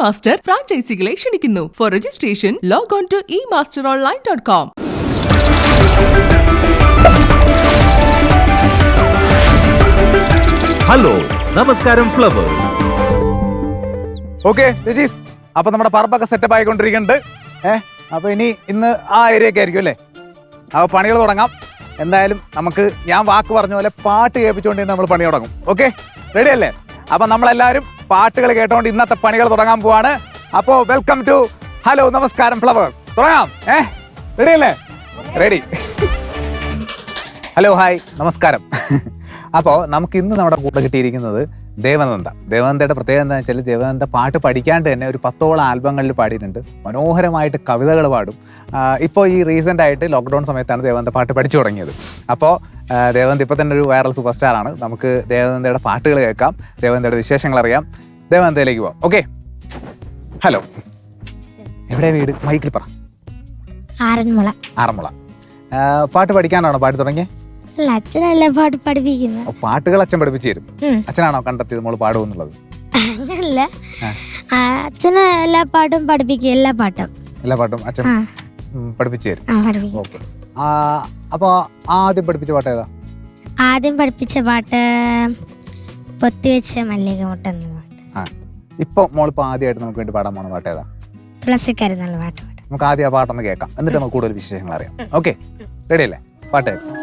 Master ഫ്രാഞ്ചൈസികളെ ക്ഷണിക്കുന്നു. For registration log on to emasteronline.com. Hello നമസ്കാരം ഫ്ലവർ. ഓക്കെ രജീസ്, അപ്പൊ നമ്മുടെ പറമ്പൊക്കെ സെറ്റപ്പ് ആയിക്കൊണ്ടിരിക്കുന്നുണ്ട്. അപ്പൊ ഇന്ന് ആ ഏരിയയൊക്കെ ആയിരിക്കും അല്ലേ? അപ്പൊ പണികൾ തുടങ്ങാം. എന്തായാലും നമുക്ക് ഞാൻ വാക്ക് പറഞ്ഞ പോലെ പാട്ട് കേൾപ്പിച്ചുകൊണ്ട് നമ്മൾ പണി തുടങ്ങും. ഓക്കെ, റെഡി അല്ലേ? അപ്പൊ നമ്മളെല്ലാവരും പാട്ടുകൾ കേട്ടോണ്ട് ഇന്നത്തെ പണികൾ തുടങ്ങാൻ പോവാണ്. അപ്പോ വെൽക്കം ടു ഹലോ നമസ്കാരം ഫ്ലവേഴ്സ്. തുടങ്ങാം. റെഡി അല്ലേ? റെഡി. ഹലോ, ഹായ്, നമസ്കാരം. അപ്പോൾ നമുക്ക് ഇന്ന് നമ്മുടെ കൂടെ കിട്ടിയിരിക്കുന്നത് ദേവനന്ദയുടെ പ്രത്യേകത എന്താണെന്ന് വെച്ചാൽ ദേവനന്ദ പാട്ട് പഠിക്കാണ്ട് തന്നെ ഒരു 10ഓളം ആൽബങ്ങളിൽ പാടിയിട്ടുണ്ട്. മനോഹരമായിട്ട് കവിതകൾ പാടും. ഇപ്പോൾ ഈ റീസെൻ്റ് ആയിട്ട് ലോക്ക്ഡൗൺ സമയത്താണ് ദേവനന്ദ പാട്ട് പഠിച്ചു തുടങ്ങിയത്. അപ്പോൾ ദേവനന്ദ ഇപ്പോൾ തന്നെ ഒരു വൈറൽ സൂപ്പർ സ്റ്റാറാണ്. നമുക്ക് ദേവനന്ദയുടെ പാട്ടുകൾ കേൾക്കാം, ദേവനന്ദയുടെ വിശേഷങ്ങൾ അറിയാം. ദേവനന്ദയിലേക്ക് പോവാം. ഓക്കെ, ഹലോ, എവിടെ വീട്? മൈക്കിൽ പറ. ആറന്മുള. പാട്ട് പഠിക്കാനാണോ പാട്ട് തുടങ്ങിയത്? അച്ഛനല്ലേ പാട്ട് പഠിപ്പിക്കുന്നത്. പാട്ടുകൾ അച്ഛൻ പഠിപ്പിച്ചു തരും. അച്ഛനാണോ കണ്ടെത്തിയത് മോള് പാടുമെന്നുള്ളത്? അങ്ങനല്ല, അച്ഛന് എല്ലാ പാട്ടും പഠിപ്പിക്കും. എല്ലാ പാട്ടും അച്ഛൻ പഠിപ്പിച്ചു തരും. ഓക്കെ. അപ്പൊ ആദ്യം പഠിപ്പിച്ച പാട്ട് ഏതാ? ആദ്യം പഠിപ്പിച്ച പാട്ട് പൊത്തിവെച്ച മല്ലികമുട്ട എന്നുള്ള പാട്ട്. ഇപ്പൊ മോളിപ്പോ ആദ്യമായിട്ട് നമുക്ക് വേണ്ടി പാടാൻ പോണ പാട്ട് ഏതാ? തുളസിക്കാരി എന്നുള്ള പാട്ട്. നമുക്ക് ആദ്യം ആ പാട്ടൊന്ന് കേൾക്കാം, എന്നിട്ട് നമുക്ക് കൂടുതൽ വിശേഷങ്ങൾ അറിയാം. ഓക്കെ, റെഡി അല്ലേ? പാട്ട് കേൾക്കാം.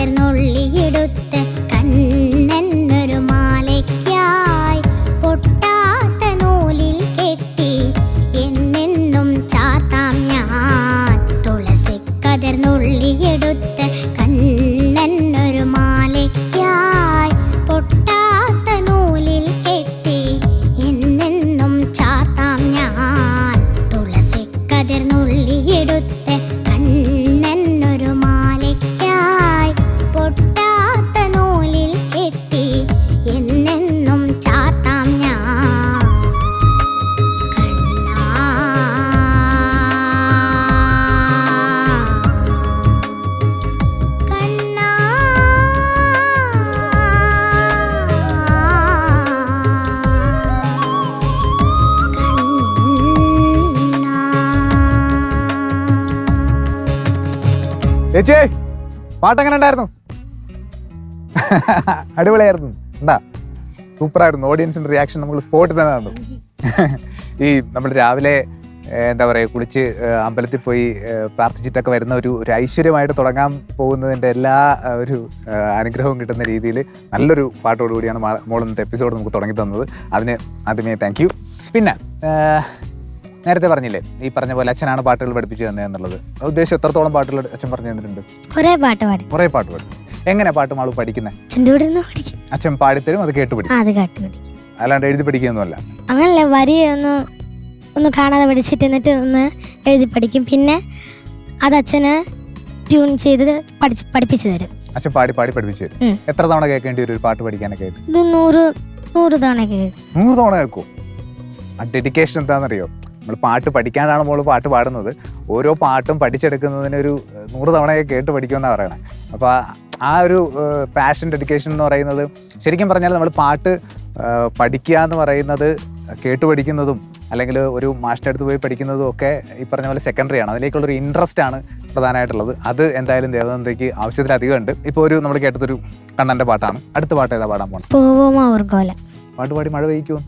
കതിർന്നുള്ളിയെടുത്ത് കണ്ണനൊരു മാലയ്ക്കായി പൊട്ടാത്ത നൂലിൽ കെട്ടി എന്നെന്നും ചാർത്താം ഞാൻ. തുളസി കതിർന്നുള്ളിയെടുത്ത് കണ്ണനൊരു മാലയ്ക്കായി പൊട്ടാത്ത നൂലിൽ കെട്ടി എന്നെന്നും ചാർത്താം ഞാൻ. തുളസി കതിർന്നുള്ളിയെടുത്ത് കണ്ണനൊരു മാലയ്ക്കായി പൊട്ടാത്ത നൂലിൽ കെട്ടി എന്നെന്നും ചാർത്താം ഞാൻ. കണ്ണാ കണ്ണാ ചേച്ചി പാട്ടെങ്ങനെ ഉണ്ടായിരുന്നു? അടിപൊളിയായിരുന്നു. എന്താ സൂപ്പറായിരുന്നു. ഓഡിയൻസിന്റെ റിയാക്ഷൻ നമുക്ക് സ്പോട്ടിൽ തന്നെ തന്നു. ഈ നമ്മൾ രാവിലെ എന്താ പറയുക കുളിച്ച് അമ്പലത്തിൽ പോയി പ്രാർത്ഥിച്ചിട്ടൊക്കെ വരുന്ന ഒരു ഐശ്വര്യമായിട്ട് തുടങ്ങാൻ പോകുന്നതിൻ്റെ എല്ലാ ഒരു അനുഗ്രഹവും കിട്ടുന്ന രീതിയിൽ നല്ലൊരു പാട്ടോടുകൂടിയാണ് മോളിന്നത്തെ എപ്പിസോഡ് നമുക്ക് തുടങ്ങി തന്നത്. അതിന് ആദ്യമേ താങ്ക് യു. പിന്നെ നേരത്തെ പറഞ്ഞില്ലേ ഈ പറഞ്ഞ പോലെ അച്ഛനാണ് പാട്ടുകൾ പഠിപ്പിച്ചു തന്നെന്നുള്ളത്. ഉദ്ദേശം എത്രത്തോളം പാട്ടുകൾ അച്ഛൻ പറഞ്ഞു തന്നിട്ടുണ്ട്? കുറേ പാട്ട് പാടി. കുറേ പാട്ട് പാടും. എങ്ങനെ പാട്ട് മാള് പഠിക്കുന്നത്? അച്ഛൻ്റെ കൂടെ ഇരുന്ന് പഠിക്കും. അച്ഛൻ പാടിത്തരും, അത് കേട്ട് പഠിക്കും. അത് കേട്ട് പഠിക്കും. അല്ലാണ്ട് എഴുതി പഠിക്കുകയൊന്നുമല്ല. അങ്ങനല്ല, വരി ഒന്ന് കാണാതെ പഠിച്ചിട്ട് എന്നിട്ട് ഒന്ന് എഴുതി പഠിക്കും. പിന്നെ അത് അച്ഛന് ട്യൂൺ ചെയ്ത് പഠിപ്പിച്ചു തരും. അച്ഛൻ പാടി പാടി പഠിപ്പിച്ചു തരും. എത്ര തവണ കേൾക്കേണ്ടി വരും ഒരു പാട്ട് പഠിക്കാനൊക്കെ ആയിട്ട്? ഒരു 100 തവണ കേൾക്കും. 100 തവണ കേൾക്കും. ആ ഡെഡിക്കേഷൻ എന്താണെന്നറിയോ? നമ്മൾ പാട്ട് പഠിക്കാനാണ് മോള് പാട്ട് പാടുന്നത്. ഓരോ പാട്ടും പഠിച്ചെടുക്കുന്നതിന് ഒരു 100 തവണയൊക്കെ കേട്ട് പഠിക്കുമെന്നാണ് പറയണത്. അപ്പോൾ ആ ഒരു പാഷൻ ഡെഡിക്കേഷൻ എന്ന് പറയുന്നത് ശരിക്കും പറഞ്ഞാൽ നമ്മൾ പാട്ട് പഠിക്കുക എന്ന് പറയുന്നത് കേട്ട് പഠിക്കുന്നതും അല്ലെങ്കിൽ ഒരു മാസ്റ്റർ അടുത്ത് പോയി പഠിക്കുന്നതും ഒക്കെ ഈ പറഞ്ഞ പോലെ സെക്കൻഡറി ആണ്. അതിലേക്കുള്ളൊരു ഇൻട്രസ്റ്റ് ആണ് പ്രധാനമായിട്ടുള്ളത്. അത് എന്തായാലും ദേവനന്ദയ്ക്ക് ആവശ്യത്തിലധികം ഉണ്ട്. ഇപ്പോൾ ഒരു നമ്മൾ കേട്ടതൊരു കണ്ണൻ്റെ പാട്ടാണ്. അടുത്ത പാട്ട് ഏതാ പാടാൻ പോകണം? പോവുമോ ഓർക്കോല. പാട്ട് പാടി മഴ പെയ്ക്കുമോ?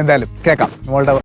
എന്തായാലും കേൾക്കാം മോളുടെ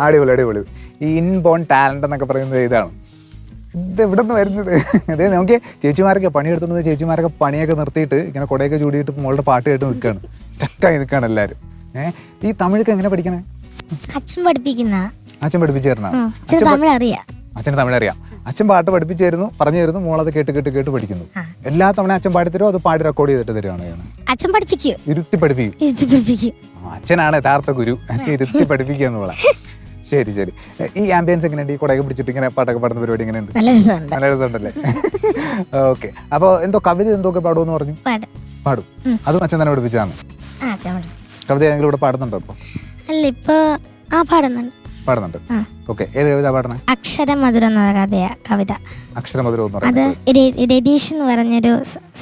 അടിപൊളി അടിപൊളി. ഈ ഇൻബോൺ ടാലന്റ് എന്നൊക്കെ പറയുന്നത് ഇതാണ്. ഇത് എവിടെ നിന്ന് വരുന്നത്? അതെ, നമുക്ക് ചേച്ചിമാരൊക്കെ പണിയെടുത്തുകൊണ്ട് ചേച്ചിമാരൊക്കെ പണിയൊക്കെ നിർത്തിയിട്ട് ഇങ്ങനെ കുടയൊക്കെ ചൂടിയിട്ട് മോളുടെ പാട്ട് കേട്ട് നിൽക്കുകയാണ്, സ്റ്റക്കായി നിൽക്കുകയാണ് എല്ലാവരും. ഈ തമിഴൊക്കെ എങ്ങനെ പഠിക്കണേ? അച്ഛൻ പഠിപ്പിക്കുന്ന. അച്ഛൻ പഠിപ്പിച്ചു തരണോ? തമിഴ് അറിയാം. അച്ഛന് തമിഴ് അറിയാം. അച്ഛൻ പാട്ട് പഠിപ്പിച്ചു തരുന്നു, പറഞ്ഞു തരുന്നു, മോളത് കേട്ട് കേട്ട് കേട്ട് പഠിക്കുന്നു. എല്ലാ തവണ അച്ഛൻ പാടി തരുമോ അത് പാടി റെക്കോർഡ് ചെയ്തിട്ട് തരുവാണ്? അച്ഛൻ പഠിപ്പിക്കും, ഇരുത്തി പഠിപ്പിക്കും. അച്ഛനാണ് യഥാർത്ഥ ഗുരു. അച്ഛൻ ഇരുത്തി പഠിപ്പിക്കുക എന്നുള്ള. ശരി ശരി. ഈ ആംബിയൻസ് എങ്ങനെയുണ്ട്? ഈ കുടയൊക്കെ പിടിച്ചിട്ട് ഇങ്ങനെ പാട്ടൊക്കെ പാടുന്ന പരിപാടി എങ്ങനെയുണ്ട്? നല്ല രസമുണ്ടല്ലേ? ഓക്കെ. അപ്പോൾ എന്തോ കവിത എന്തൊക്കെ പാടുമെന്ന് പറഞ്ഞു? പാടും. അതും അച്ഛൻ തന്നെ പഠിപ്പിച്ചതാണ്. കവിത ഏതെങ്കിലും ഇവിടെ പാടുന്നുണ്ടോ ഇപ്പൊ? അല്ല, ഇപ്പൊ പാടുന്നുണ്ട്. ഓക്കെ. ഏത് കവിത പാടണേ? അക്ഷരമധുരം എന്ന കവിത. അക്ഷരമധുരം എന്ന് അത് രതീഷ് എന്ന് പറഞ്ഞൊരു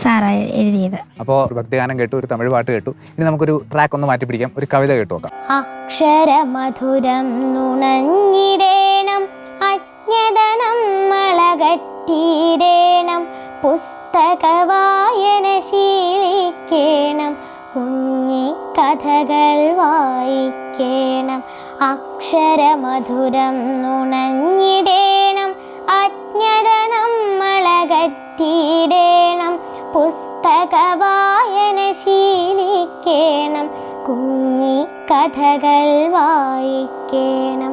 സാറാ എഴുതിയത്. അപ്പോൾ ഭക്തിഗാനം കേട്ടു, ഒരു തമിഴ് പാട്ട് കേട്ടു. ഇനി നമുക്കൊരു ട്രാക്ക് ഒന്ന് മാറ്റി പിടിക്കാം, ഒരു കവിത കേട്ടു നോക്കാം. അക്ഷരമധുരം നുണഞ്ഞിടേണം, അജ്ഞതനം മളകറ്റീടേണം, പുസ്തക വായന ശീലിക്കേണം, കുഞ്ഞി കഥകൾ വായിക്കേണം. അക്ഷരമധുരം നുണഞ്ഞിടേണം, അജ്ഞതനം മളകറ്റീടേണം, പുസ്തക വായന ശീലിക്കേണം, കുഞ്ഞി കഥകൾ വായിക്കേണം.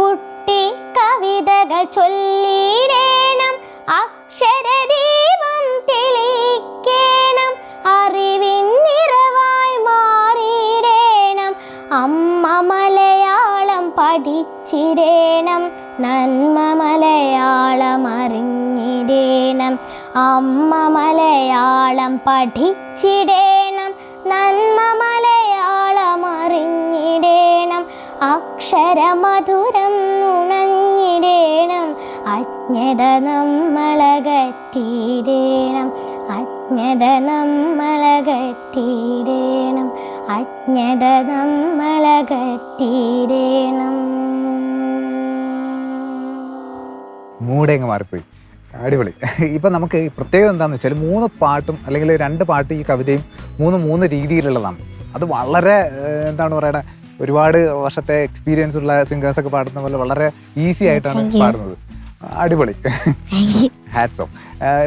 കുട്ടി കവിതകൾ ചൊല്ലിടേണം, അക്ഷരദീപം തെളിയിക്കേണം, അറിവിൻ നിറവായി മാറിയിടേണം. അമ്മ മലയാളം പഠിച്ചിടേണം, നന്മ മലയാളം അറിഞ്ഞിടേണം. അമ്മ മലയാളം പഠിച്ചിടേണം, നന്മ മലയാളം അറിഞ്ഞിടേണം. അക്ഷരമധുരം നുണഞ്ഞിടേണം, അജ്ഞത നമ്മളകറ്റീടേണം, അജ്ഞത നമ്മളകറ്റീടേണം, അജ്ഞത നമ്മളകറ്റീടേണം. മൂടങ്ങ് മാറിപ്പോയി. അടിപൊളി. ഇപ്പം നമുക്ക് പ്രത്യേകത എന്താണെന്ന് വെച്ചാൽ 3 പാട്ടും അല്ലെങ്കിൽ 2 പാട്ട് ഈ കവിതയും 3 രീതിയിലുള്ളതാണ്. അത് വളരെ എന്താണ് പറയണേ, ഒരുപാട് വർഷത്തെ എക്സ്പീരിയൻസ് ഉള്ള സിംഗേഴ്സൊക്കെ പാടുന്ന പോലെ വളരെ ഈസി ആയിട്ടാണ് പാടുന്നത്. അടിപൊളി. Hats off.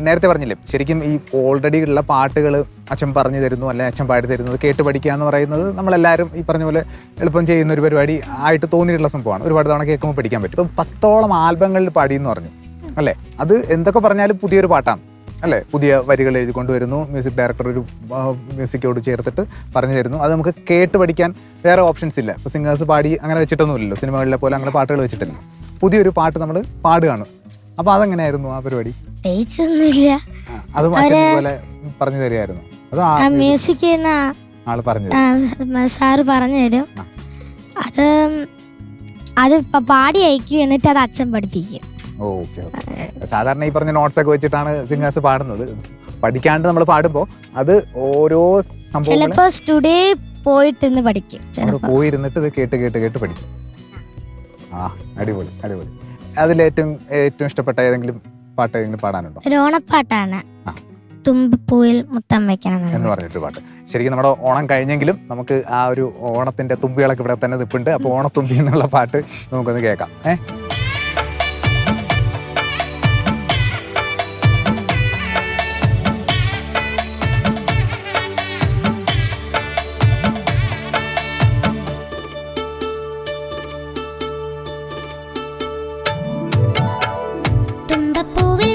നേരത്തെ പറഞ്ഞില്ലേ, ശരിക്കും ഈ ഓൾറെഡി ഉള്ള പാട്ടുകൾ അച്ഛൻ പറഞ്ഞു തരുന്നു, അല്ലെങ്കിൽ അച്ഛൻ പാടി തരുന്നത് കേട്ട് പഠിക്കുക എന്ന് പറയുന്നത് നമ്മളെല്ലാവരും ഈ പറഞ്ഞ പോലെ എളുപ്പം ചെയ്യുന്ന ഒരു പരിപാടി ആയിട്ട് തോന്നിയിട്ടുള്ള സംഭവമാണ്. ഒരുപാട് തവണ കേൾക്കുമ്പോൾ പഠിക്കാൻ പറ്റും. ഇപ്പം 10ഓളം ആൽബങ്ങളിൽ പാടിയെന്ന് പറഞ്ഞു അല്ലേ? അത് എന്തൊക്കെ പറഞ്ഞാലും പുതിയൊരു പാട്ടാണ് അല്ലേ? പുതിയ വരികൾ എഴുതി കൊണ്ടുവരുന്നു, മ്യൂസിക് ഡയറക്ടർ ഒരു മ്യൂസിക്കോട് ചേർത്തിട്ട് പറഞ്ഞു തരുന്നു. അത് നമുക്ക് കേട്ട് പഠിക്കാൻ വേറെ ഓപ്ഷൻസ് ഇല്ല. ഇപ്പോൾ സിംഗേഴ്സ് പാടി അങ്ങനെ വെച്ചിട്ടൊന്നുമില്ലല്ലോ, സിനിമകളിലെ പോലെ അങ്ങനെ പാട്ടുകൾ വെച്ചിട്ടില്ല. പുതിയൊരു പാട്ട് നമ്മൾ പാടുകയാണ്. അപ്പോൾ അതെങ്ങനെയായിരുന്നു ആ പരിപാടി? അത് പോലെ പറഞ്ഞു തരുമായിരുന്നു? അതോ മ്യൂസിക് ആള് പറഞ്ഞു സാറ് പറഞ്ഞു തരും, അത് പാടി അയക്കും, എന്നിട്ട് അത് അച്ഛൻ പഠിപ്പിക്കും. ഓക്കെ. സാധാരണ ഈ പറഞ്ഞ നോട്ട്സ് ഒക്കെ വെച്ചിട്ടാണ് സിംഗേഴ്സ് പാടുന്നത്. പഠിക്കാണ്ട് നമ്മൾ പാടുമ്പോൾ അത് ഓരോ സംഭവം ചിലപ്പോ സ്റ്റുഡിയോ പോയിട്ടിരുന്ന് പഠിക്കും, പോയിരുന്നിട്ട് ഇത് കേട്ട് കേട്ട് കേട്ട് പഠിക്കും. അടിപൊളി അടിപൊളി. അതിലേറ്റവും ഇഷ്ടപ്പെട്ട ഏതെങ്കിലും പാട്ട് ഏതെങ്കിലും പാടാനുണ്ടോ? ഒരു ഓണപ്പാട്ടാണ്, തുമ്പപ്പൂവിൽ മുത്തം വെക്കണം എന്ന് പറഞ്ഞിട്ട് പാട്ട്. ശരിക്കും നമ്മുടെ ഓണം കഴിഞ്ഞെങ്കിലും നമുക്ക് ആ ഒരു ഓണത്തിന്റെ തുമ്പികളൊക്കെ ഇവിടെ തന്നെ നിൽപ്പുണ്ട്. അപ്പോൾ ഓണത്തുമ്പി എന്നുള്ള പാട്ട് നമുക്കൊന്ന് കേൾക്കാം. തുമ്പപ്പൂവിൽ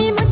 മുത്തം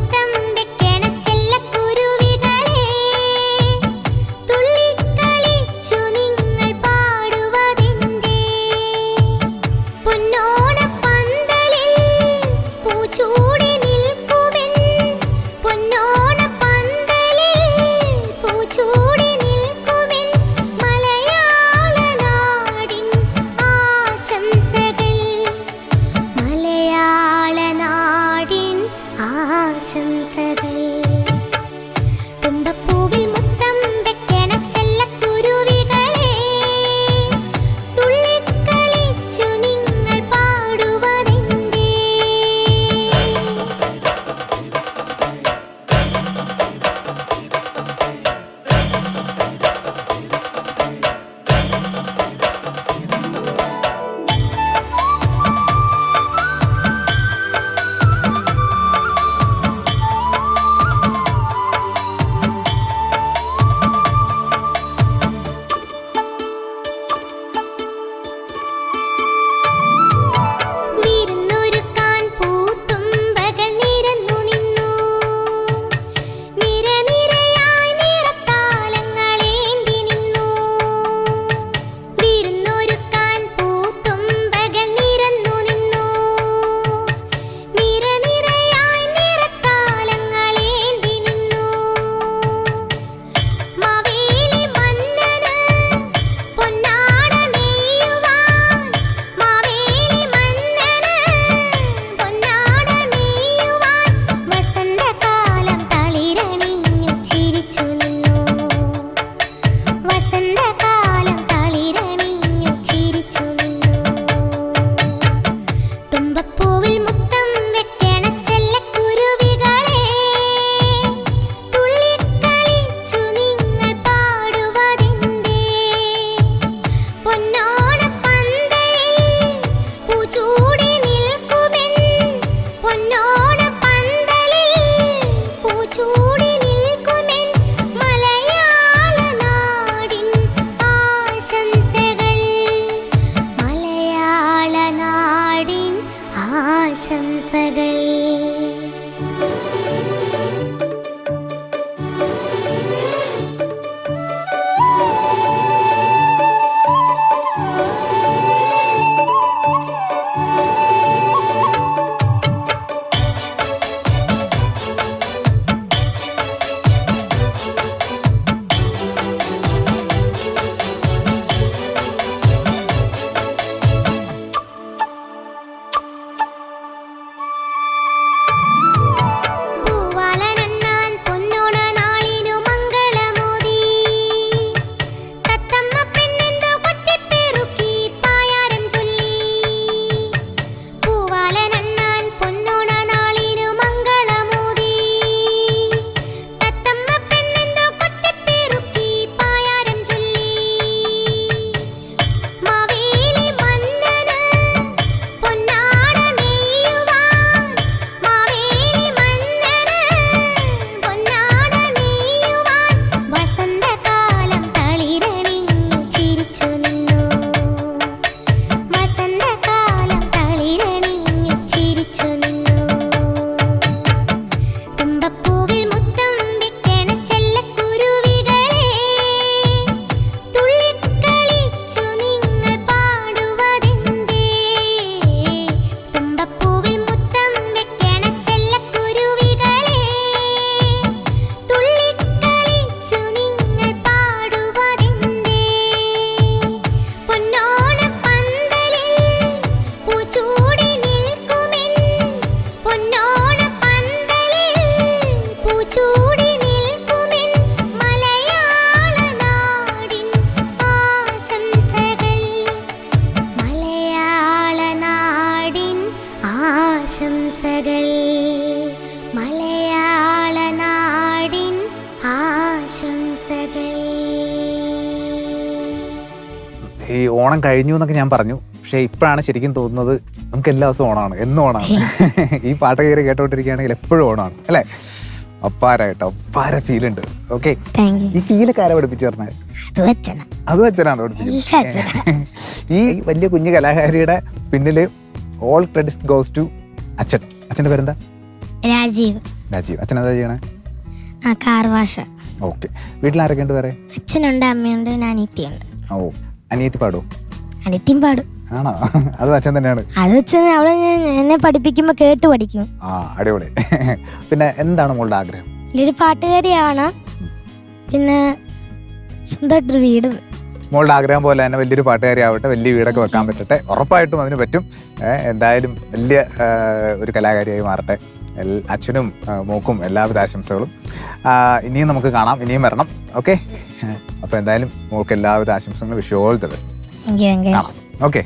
ഈ ഓണം കഴിഞ്ഞു എന്നൊക്കെ ഞാൻ പറഞ്ഞു, പക്ഷെ ഇപ്പോഴാണ് ശരിക്കും തോന്നുന്നത് നമുക്ക് എല്ലാ ദിവസവും ഓണമാണ്, എന്നും ഓണമാണ്. ഈ പാട്ട് കയറി കേട്ടോണ്ടിരിക്കുകയാണെങ്കിൽ എപ്പോഴും ഓണമാണ് അല്ലേ? ഒപ്പാരായിട്ടോ, ഒപ്പാര ഫീലുണ്ട്. ഓക്കെ, ഈ ഫീലൊക്കെ ആരാ പഠിപ്പിച്ചു തരണേ? അത് അച്ഛനാണ് പഠിപ്പിച്ചത്. ഈ വലിയ കുഞ്ഞു കലാകാരിയുടെ പിന്നില് ഓൾ ക്രെഡിറ്റ് ഗോസ് ടു അച്ഛൻ. അച്ഛന്റെ പേരെന്താ? രാജീവ്. രാജീവ്. അച്ഛൻ എന്താ ചെയ്യണേ? Car wash. ഓക്കെ. വീട്ടിലാരൊക്കെ ഉണ്ട് വേറെ? അച്ഛനുണ്ട്, അമ്മയുണ്ട്, അനിയത്തിയുണ്ട്. ഓ, അനിയത്തി പാടോ? അനിയത്തിയും പാടും. ആണോ? അത് അച്ഛൻ തന്നെയാണ്. അത് വെച്ച് അവളെ എന്നെ പഠിപ്പിക്കുമ്പോ കേട്ട് പഠിക്കും. ആ, അടിപൊളി. പിന്നെ എന്താണ് മോളുടെ ആഗ്രഹം? ഒരു പാട്ടുകാരിയാവണം, പിന്നെ സ്വന്തമായിട്ടൊരു വീടും. മോളുടെ ആഗ്രഹം പോലെ തന്നെ വലിയൊരു പാട്ടുകാരി ആവട്ടെ, വലിയ വീടൊക്കെ വെക്കാൻ പറ്റട്ടെ. ഉറപ്പായിട്ടും അതിന് പറ്റും. എന്തായാലും വലിയ ഒരു കലാകാരിയായി മാറട്ടെ. അച്ഛനും മോക്കും എല്ലാവിധ ആശംസകളും. ഇനിയും നമുക്ക് കാണാം, ഇനിയും വരണം. ഓക്കെ, അപ്പോൾ എന്തായാലും മോൾക്ക് എല്ലാവിധ ആശംസകളും. Wish you all the best. Okay.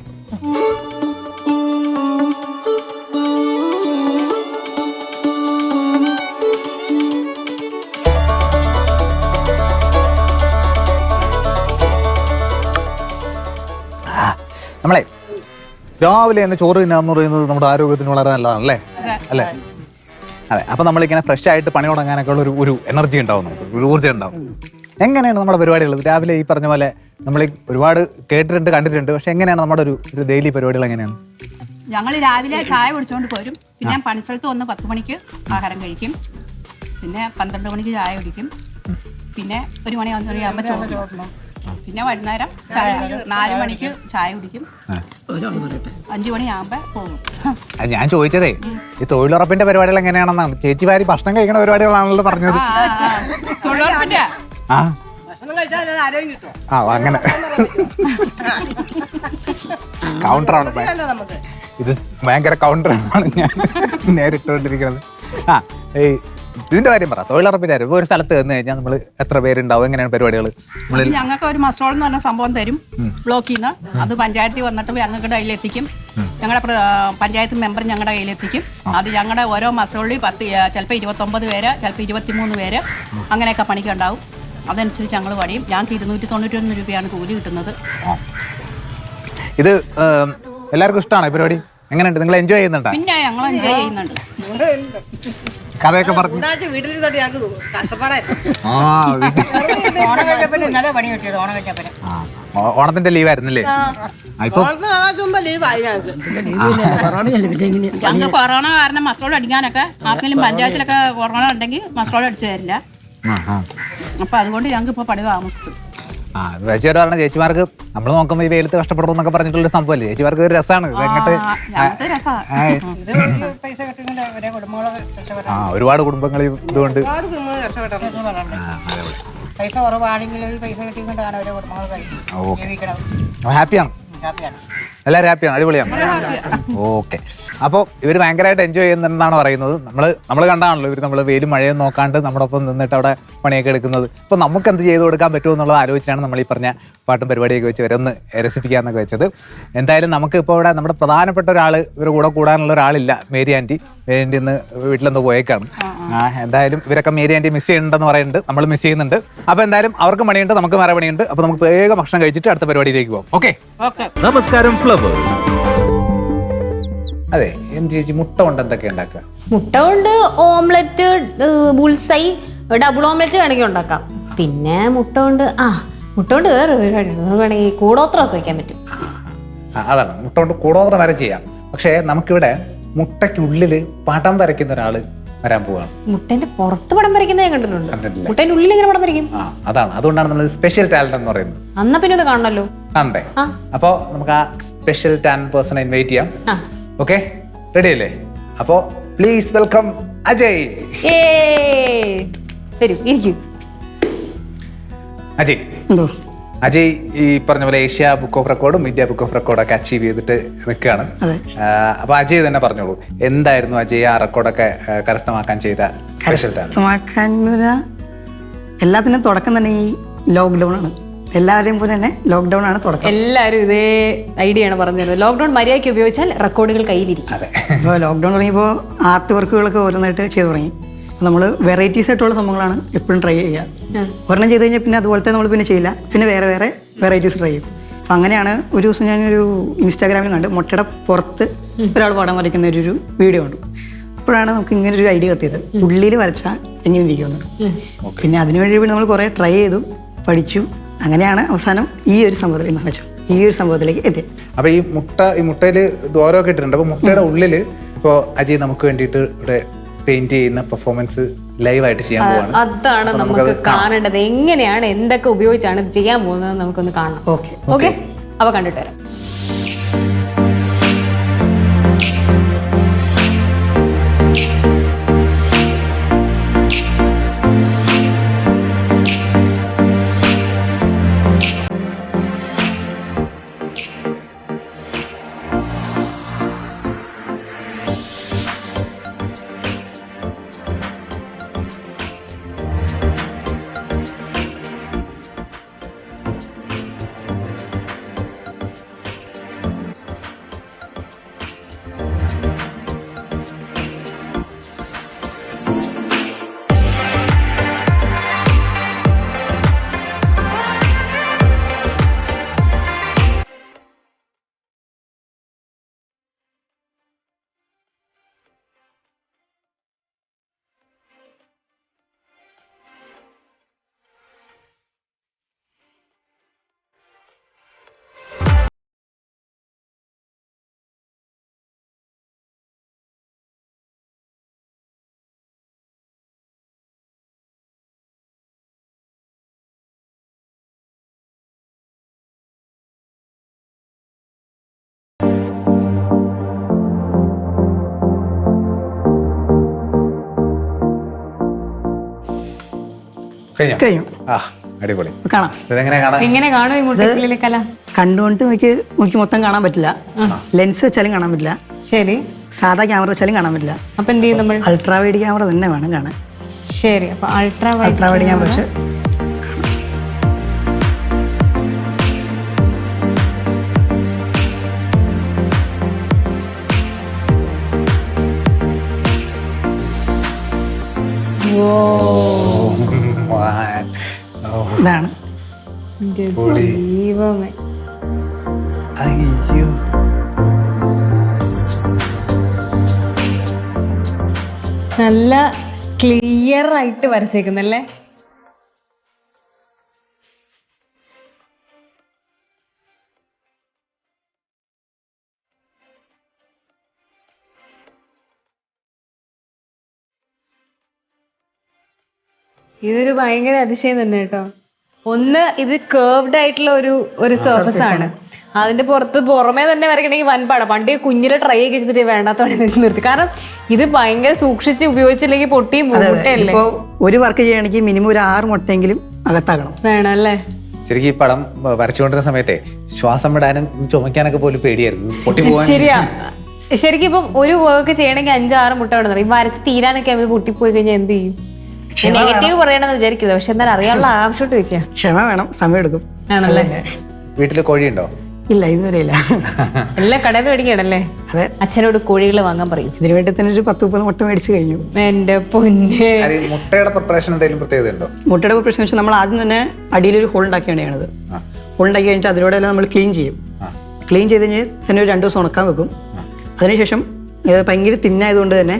നമ്മളെ രാവിലെ തന്നെ ചോറ് തിന്നാന്ന് പറയുന്നത് നമ്മുടെ ആരോഗ്യത്തിന് വളരെ നല്ലതാണല്ലേ? അല്ലേ? അതെ. അപ്പൊ നമ്മളിങ്ങനെ ഫ്രഷ് ആയിട്ട് പണി തുടങ്ങാനൊക്കെ ഉള്ള ഒരു എനർജി ഉണ്ടാവും, നമുക്ക് ഒരു ഊർജ്ജം ഉണ്ടാവും. എങ്ങനെയാണ് നമ്മുടെ പരിപാടികൾ രാവിലെ? ഈ പറഞ്ഞ പോലെ നമ്മൾ ഒരുപാട് കേട്ടിട്ടുണ്ട്, കണ്ടിട്ടുണ്ട്. പക്ഷെ എങ്ങനെയാണ് നമ്മുടെ ഒരു ഡെയിലി പരിപാടികൾ എങ്ങനെയാണ്? ഞങ്ങൾ രാവിലെ ചായ കുടിച്ചുകൊണ്ട് പോരും. പിന്നെ പണിസ്ഥലത്ത് വന്ന് 10 മണിക്ക് ആഹാരം കഴിക്കും. പിന്നെ 12 മണിക്ക് ചായ കുടിക്കും. പിന്നെ 1 മണി 1 മണിയാകുമ്പോൾ ചോറ്. പിന്നെ വൈകുന്നേരം 4 മണിക്ക് ചായ കുടിക്കും. 5 മണിയാകുമ്പോൾ പോകും. ഞാൻ ചോദിച്ചതേ ഈ തൊഴിലുറപ്പിന്റെ പരിപാടികൾ എങ്ങനെയാണെന്നാണ്. ചേച്ചി വാരി ഭക്ഷണം കഴിക്കുന്ന പരിപാടികളാണല്ലോ പറഞ്ഞത്. അങ്ങനെ കൗണ്ടറാണ് ഇത്, ഭയങ്കര കൗണ്ടറാണ് ഞാൻ നേരിട്ടുകൊണ്ടിരിക്കുന്നത്. ഇതിന്റെ കാര്യം പറ, തൊഴിലുറപ്പിന്റെ കാര്യം. ഒരു സ്ഥലത്ത് വന്നു കഴിഞ്ഞാൽ നമ്മൾ എത്ര പേരുണ്ടാവും? എങ്ങനെയാണ് പരിപാടികൾ? ഞങ്ങൾക്ക് ഒരു മസ്റ്റോൾ എന്ന് പറഞ്ഞ സംഭവം തരും ബ്ലോക്കിൽ നിന്ന്. അത് പഞ്ചായത്തിൽ വന്നിട്ട് ഞങ്ങളുടെ കയ്യിലെത്തിക്കും. ഞങ്ങളുടെ പഞ്ചായത്ത് മെമ്പർ ഞങ്ങളുടെ കയ്യിലെത്തിക്കും. അത് ഞങ്ങളുടെ ഓരോ മസ്റ്റോളിൽ ചിലപ്പോൾ 29 പേര്, ചിലപ്പോൾ 23 പേര്, അങ്ങനെയൊക്കെ പണിക്കുണ്ടാവും. അതനുസരിച്ച് ഞങ്ങൾ പണിയും. ഞങ്ങൾക്ക് 291 രൂപയാണ് കൂലി കിട്ടുന്നത്. ഇത് എല്ലാവർക്കും ഇഷ്ടമാണ് ഈ പരിപാടി? എങ്ങനെയുണ്ട്? നിങ്ങൾ എൻജോയ് ചെയ്യുന്നുണ്ടോ? പിന്നെ ഞങ്ങൾ എൻജോയ് ചെയ്യുന്നുണ്ട്. കഥയൊക്കെ പറഞ്ഞു. ഓണത്തിന്റെ ലീവ് ആയിരുന്നില്ലേ? ഞങ്ങൾക്ക് കൊറോണ കാരണം മസ്റ്റോൾ അടിക്കാനൊക്കെ ആർക്കെങ്കിലും പഞ്ചായത്തിലൊക്കെ കൊറോണ ഉണ്ടെങ്കിൽ മസ്റ്റോൾ അടിച്ചു തരില്ല. അപ്പൊ അതുകൊണ്ട് ഞങ്ങൾക്ക് ഇപ്പൊ പണി താമസിച്ചു. ചേച്ചിമാർ പറഞ്ഞ ചേച്ചിമാർക്ക് നമ്മൾ നോക്കുമ്പോൾ ഈ വെയിലത്ത് കഷ്ടപ്പെടും എന്നൊക്കെ പറഞ്ഞിട്ടുള്ള സംഭവമല്ലേ? ചേച്ചിമാർക്ക് ഒരു രസമാണ്. ഒരുപാട് കുടുംബങ്ങൾ ഇതുകൊണ്ട് പൈസ കുറവാണെങ്കിലും പൈസ കിട്ടിക്കൊണ്ടാണ് ഓരോ കുടുംബങ്ങൾ ഹാപ്പിയാണ്. എല്ലാവരും ഹാപ്പിയാണ്, അടിപൊളിയാണ്. ഓക്കെ. അപ്പോൾ ഇവർ ഭയങ്കരമായിട്ട് എൻജോയ് ചെയ്യുന്നുണ്ടെന്നാണ് പറയുന്നത്. നമ്മൾ കണ്ടാണല്ലോ ഇവർ നമ്മൾ വെയിലും മഴയും നോക്കാണ്ട് നമ്മുടെ ഒപ്പം നിന്നിട്ട് അവിടെ പണിയൊക്കെ എടുക്കുന്നത്. ഇപ്പോൾ നമുക്ക് എന്ത് ചെയ്ത് കൊടുക്കാൻ പറ്റുമോ എന്നുള്ളത് ആലോചിച്ചാണ് നമ്മൾ ഈ പറഞ്ഞ പാട്ടും പരിപാടിയൊക്കെ വെച്ച് ഇവരൊന്ന് രസിപ്പിക്കാമെന്നൊക്കെ വെച്ചത്. എന്തായാലും നമുക്ക് ഇപ്പോൾ ഇവിടെ നമ്മുടെ പ്രധാനപ്പെട്ട ഒരാൾ ഇവർ കൂടെ കൂടാനുള്ള ഒരാളില്ല. മേരി ആൻറ്റി ഇന്ന് വീട്ടിലെന്തോ പോയേക്കാണ്. എന്തായാലും ഇവരൊക്കെ മേരി ആൻറ്റി മിസ് ചെയ്യുന്നുണ്ടെന്ന് പറയുന്നുണ്ട്, നമ്മൾ മിസ് ചെയ്യുന്നുണ്ട്. അപ്പോൾ എന്തായാലും അവർക്ക് പണിയുണ്ട്, നമുക്ക് വേറെ പണിയുണ്ട്. അപ്പോൾ നമുക്ക് വേഗം ഭക്ഷണം കഴിച്ചിട്ട് അടുത്ത പരിപാടിയിലേക്ക് പോകാം. ഓക്കെ. നമസ്കാരം ഫ്ലവർ. അതെ, എന്ത് ചേച്ചി മുട്ട കൊണ്ട് എന്തൊക്കെ ഉണ്ടാക്കുക? മുട്ട കൊണ്ട് ഓംലെറ്റ്, ബുൾസൈ, ഡബിൾ ഓംലെറ്റ് വേണമെങ്കിൽ ഉണ്ടാക്കാം. പിന്നെ മുട്ട കൊണ്ട് വേറെ പരിപാടി വേണമെങ്കിൽ കൂടോത്രമൊക്കെ വയ്ക്കാൻ പറ്റും. അതാണ്, മുട്ട കൊണ്ട് കൂടോത്രം വരെ ചെയ്യാം. പക്ഷേ നമുക്കിവിടെ മുട്ടയ്ക്കുള്ളിൽ പടം വരയ്ക്കുന്ന ഒരാള് വരാൻ പോവാണ്. മുട്ടേന്റെ പുറത്ത് പടം വരയ്ക്കുന്നത് ഞാൻ കണ്ടിട്ടുണ്ട്. മുട്ടേന്റെ ഉള്ളിൽ എങ്ങനെ പടം വരയ്ക്കും? അതാണ്, അതുകൊണ്ടാണ് നമ്മൾ സ്പെഷ്യൽ ടാലന്റ് എന്ന് പറയുന്നത്. അന്നാ പിന്നെ ഇത് കാണണല്ലോ. കാണണ്ടേ? അപ്പോൾ നമുക്ക് ആ സ്പെഷ്യൽ ടാലന്റ് പേഴ്സണെ ഇൻവൈറ്റ് ചെയ്യാം. ഓക്കെ, റെഡി അല്ലേ? അപ്പോൾ പ്ലീസ് വെൽക്കം അജയ്. വരൂ, ഇരിക്കൂ. അജയ്, അജയ് ഈ പറഞ്ഞ പോലെ ഏഷ്യ ബുക്ക് ഓഫ് റെക്കോർഡും ഇന്ത്യ ബുക്ക് ഓഫ് റെക്കോർഡൊക്കെ അച്ചീവ് ചെയ്തിട്ട് നിൽക്കുകയാണ്. അപ്പൊ അജയ് തന്നെ പറഞ്ഞോളൂ, എന്തായിരുന്നു അജയ് ആ റെക്കോർഡൊക്കെ കരസ്ഥമാക്കാൻ ചെയ്ത സ്പെഷ്യൽ ടാലന്റ്? എല്ലാത്തിനും തുടക്കം തന്നെ ഈ ലോക്ക്ഡൌൺ ആണ്. എല്ലാവരെയും പോലെ തന്നെ ലോക്ക്ഡൌൺ ആണ് തുടക്കം. എല്ലാവരും ഇതേ ഐഡിയ ആണ് പറഞ്ഞത്. ലോക്ക്ഡൌൺ മര്യാദയ്ക്ക് ഉപയോഗിച്ചാൽ റെക്കോർഡുകൾ കയ്യിലിരിക്കും. ഇപ്പോൾ ലോക്ക്ഡൌൺ തുടങ്ങിയപ്പോൾ ആർട്ട് വർക്കുകളൊക്കെ ഓരോന്നായിട്ട് ചെയ്തു തുടങ്ങി. നമ്മൾ വെറൈറ്റീസ് ആയിട്ടുള്ള സംഭവങ്ങളാണ് എപ്പോഴും ട്രൈ ചെയ്യുക. ഒരെണ്ണം ചെയ്ത് കഴിഞ്ഞാൽ പിന്നെ അതുപോലത്തെ നമ്മൾ പിന്നെ ചെയ്യില്ല, പിന്നെ വേറെ വേറെ വെറൈറ്റീസ് ട്രൈ ചെയ്യും. അപ്പം അങ്ങനെയാണ് ഒരു ദിവസം ഞാനൊരു ഇൻസ്റ്റാഗ്രാമിൽ കണ്ട് മുട്ടയുടെ പുറത്ത് ഒരാൾ പടം വരയ്ക്കുന്ന ഒരു വീഡിയോ ഉണ്ട്. അപ്പോഴാണ് നമുക്ക് ഇങ്ങനെ ഒരു ഐഡിയ എത്തിയത്, ഉള്ളിൽ വരച്ചാൽ എങ്ങനെ ഇരിക്കുമെന്ന്. പിന്നെ അതിനുവേണ്ടി നമ്മൾ കുറേ ട്രൈ ചെയ്തു, പഠിച്ചു. അങ്ങനെയാണ് അവസാനം ഈ ഒരു സംഭവത്തിലേക്ക് എത്തിയത്. അപ്പൊ ഈ മുട്ടയിൽ ദ്വാരമൊക്കെ ഇട്ടിട്ടുണ്ട്. അപ്പൊ മുട്ടയുടെ ഉള്ളിൽ ഇപ്പോൾ അജയ് നമുക്ക് വേണ്ടിയിട്ട് ഇവിടെ പെയിന്റ് ചെയ്യുന്ന പെർഫോമൻസ് ലൈവായിട്ട് ചെയ്യാൻ പോവാണ്. അതാണ് നമുക്ക് കാണേണ്ടത്. എങ്ങനെയാണ്, എന്തൊക്കെ ഉപയോഗിച്ചാണ് ഇത് ചെയ്യാൻ പോകുന്നത് നമുക്കൊന്ന് കാണണം. ഓക്കെ, അപ്പൊ കണ്ടിട്ട് വരാം. കഴിഞ്ഞു. അടിപൊളി. കാണാം. എങ്ങനെ കാണും ഈ മുട്ടക്കുള്ളിലെ കല? കണ്ടുകൊണ്ട് നമുക്ക് മൊത്തം കാണാൻ പറ്റില്ല. ലെൻസ് വെച്ചാലും കാണാൻ പറ്റില്ല. ശരി. സാധാ ക്യാമറ വെച്ചാലും കാണാൻ പറ്റില്ല. അപ്പൊ എന്ത് ചെയ്യും നമ്മൾ? അൾട്രാ വൈഡ് ക്യാമറ തന്നെ വേണം കാണാൻ. ശരി, അപ്പൊ അൾട്രാ വൈഡ് ക്യാമറ വെച്ച് ഇതാണ്. ദൈവമേ, അയ്യോ, നല്ല ക്ലിയർ ആയിട്ട് വരച്ചേക്കുന്നല്ലേ. ഇതൊരു ഭയങ്കര അതിശയം തന്നെ കേട്ടോ. ഒന്ന്, ഇത് കേർവ്ഡ് ആയിട്ടുള്ള ഒരു സർഫസ് ആണ്. അതിന്റെ പുറമേ തന്നെ വരയ്ക്കണമെങ്കിൽ വൻപാടാ. പണ്ട് കുഞ്ഞിലെ ട്രൈ ഒക്കെ ചെയ്തിട്ട് വേണ്ടാത്തോടെ നിർത്തി. കാരണം ഇത് ഭയങ്കര സൂക്ഷിച്ച് ഉപയോഗിച്ചില്ലെങ്കിൽ പൊട്ടിയും മുട്ടയല്ലേ. ഒരു വർക്ക് ചെയ്യണമെങ്കിൽ മിനിമം ഒരു 6 മുട്ടയെങ്കിലും അകത്താകണം. വേണം അല്ലേ. ശരിക്കും ഈ പടം വരച്ചുകൊണ്ടിരുന്ന സമയത്തെ ശ്വാസം വിടാനും ചുമക്കാനൊക്കെ പോലും പേടിയായിരുന്നു, പൊട്ടി പോകാൻ. ശരിയാ. ശരിക്കും ഇപ്പം ഒരു വർക്ക് ചെയ്യണമെങ്കിൽ 5-6 മുട്ട വേണം. ഈ വരച്ച് തീരാനൊക്കെ ആവുമ്പോൾ പൊട്ടിപ്പോയി കഴിഞ്ഞാൽ എന്ത് ചെയ്യും? നെഗറ്റീവ് പറയണമെന്ന് വിചാരിക്കില്ല, പക്ഷെ എന്നാൽ അറിയാനുള്ള ആവശ്യമായിട്ട് ചോദിച്ചാ. ക്ഷമ വേണം, സമയം എടുക്കും. ആണല്ലേ. വീട്ടില് കോഴിയുണ്ടോ? ഇല്ല, ഇതുവരെ ഇല്ല. എല്ലാം കടയിൽ നിന്ന് മേടിക്കണല്ലേ. അതെ, അച്ഛനോട് കോഴികൾ വാങ്ങാൻ പറയും. ഇതിനു വേണ്ടി തന്നെ ഒരു 10-30 മുട്ട മേടിച്ചു കഴിഞ്ഞു. എന്റെ പൊന്നെ. മുട്ടയുടെ പ്രിപ്പറേഷൻ എന്തെങ്കിലും പ്രത്യേകത ഉണ്ടോ? മുട്ടയുടെ പ്രിപ്പറേഷൻ വെച്ചാൽ നമ്മൾ ആദ്യം തന്നെ അടിയിലൊരു ഹോൾ ഉണ്ടാക്കിയാണ് ചെയ്യണത്. ഹോൾ ഉണ്ടാക്കി കഴിഞ്ഞിട്ട് അതിലൂടെ എല്ലാം നമ്മൾ ക്ലീൻ ചെയ്യും. ക്ലീൻ ചെയ്ത് കഴിഞ്ഞ് തന്നെ ഒരു 2 ദിവസം ഉണക്കാൻ വെക്കും. അതിനുശേഷം ഭയങ്കര തിന്നായതുകൊണ്ട് തന്നെ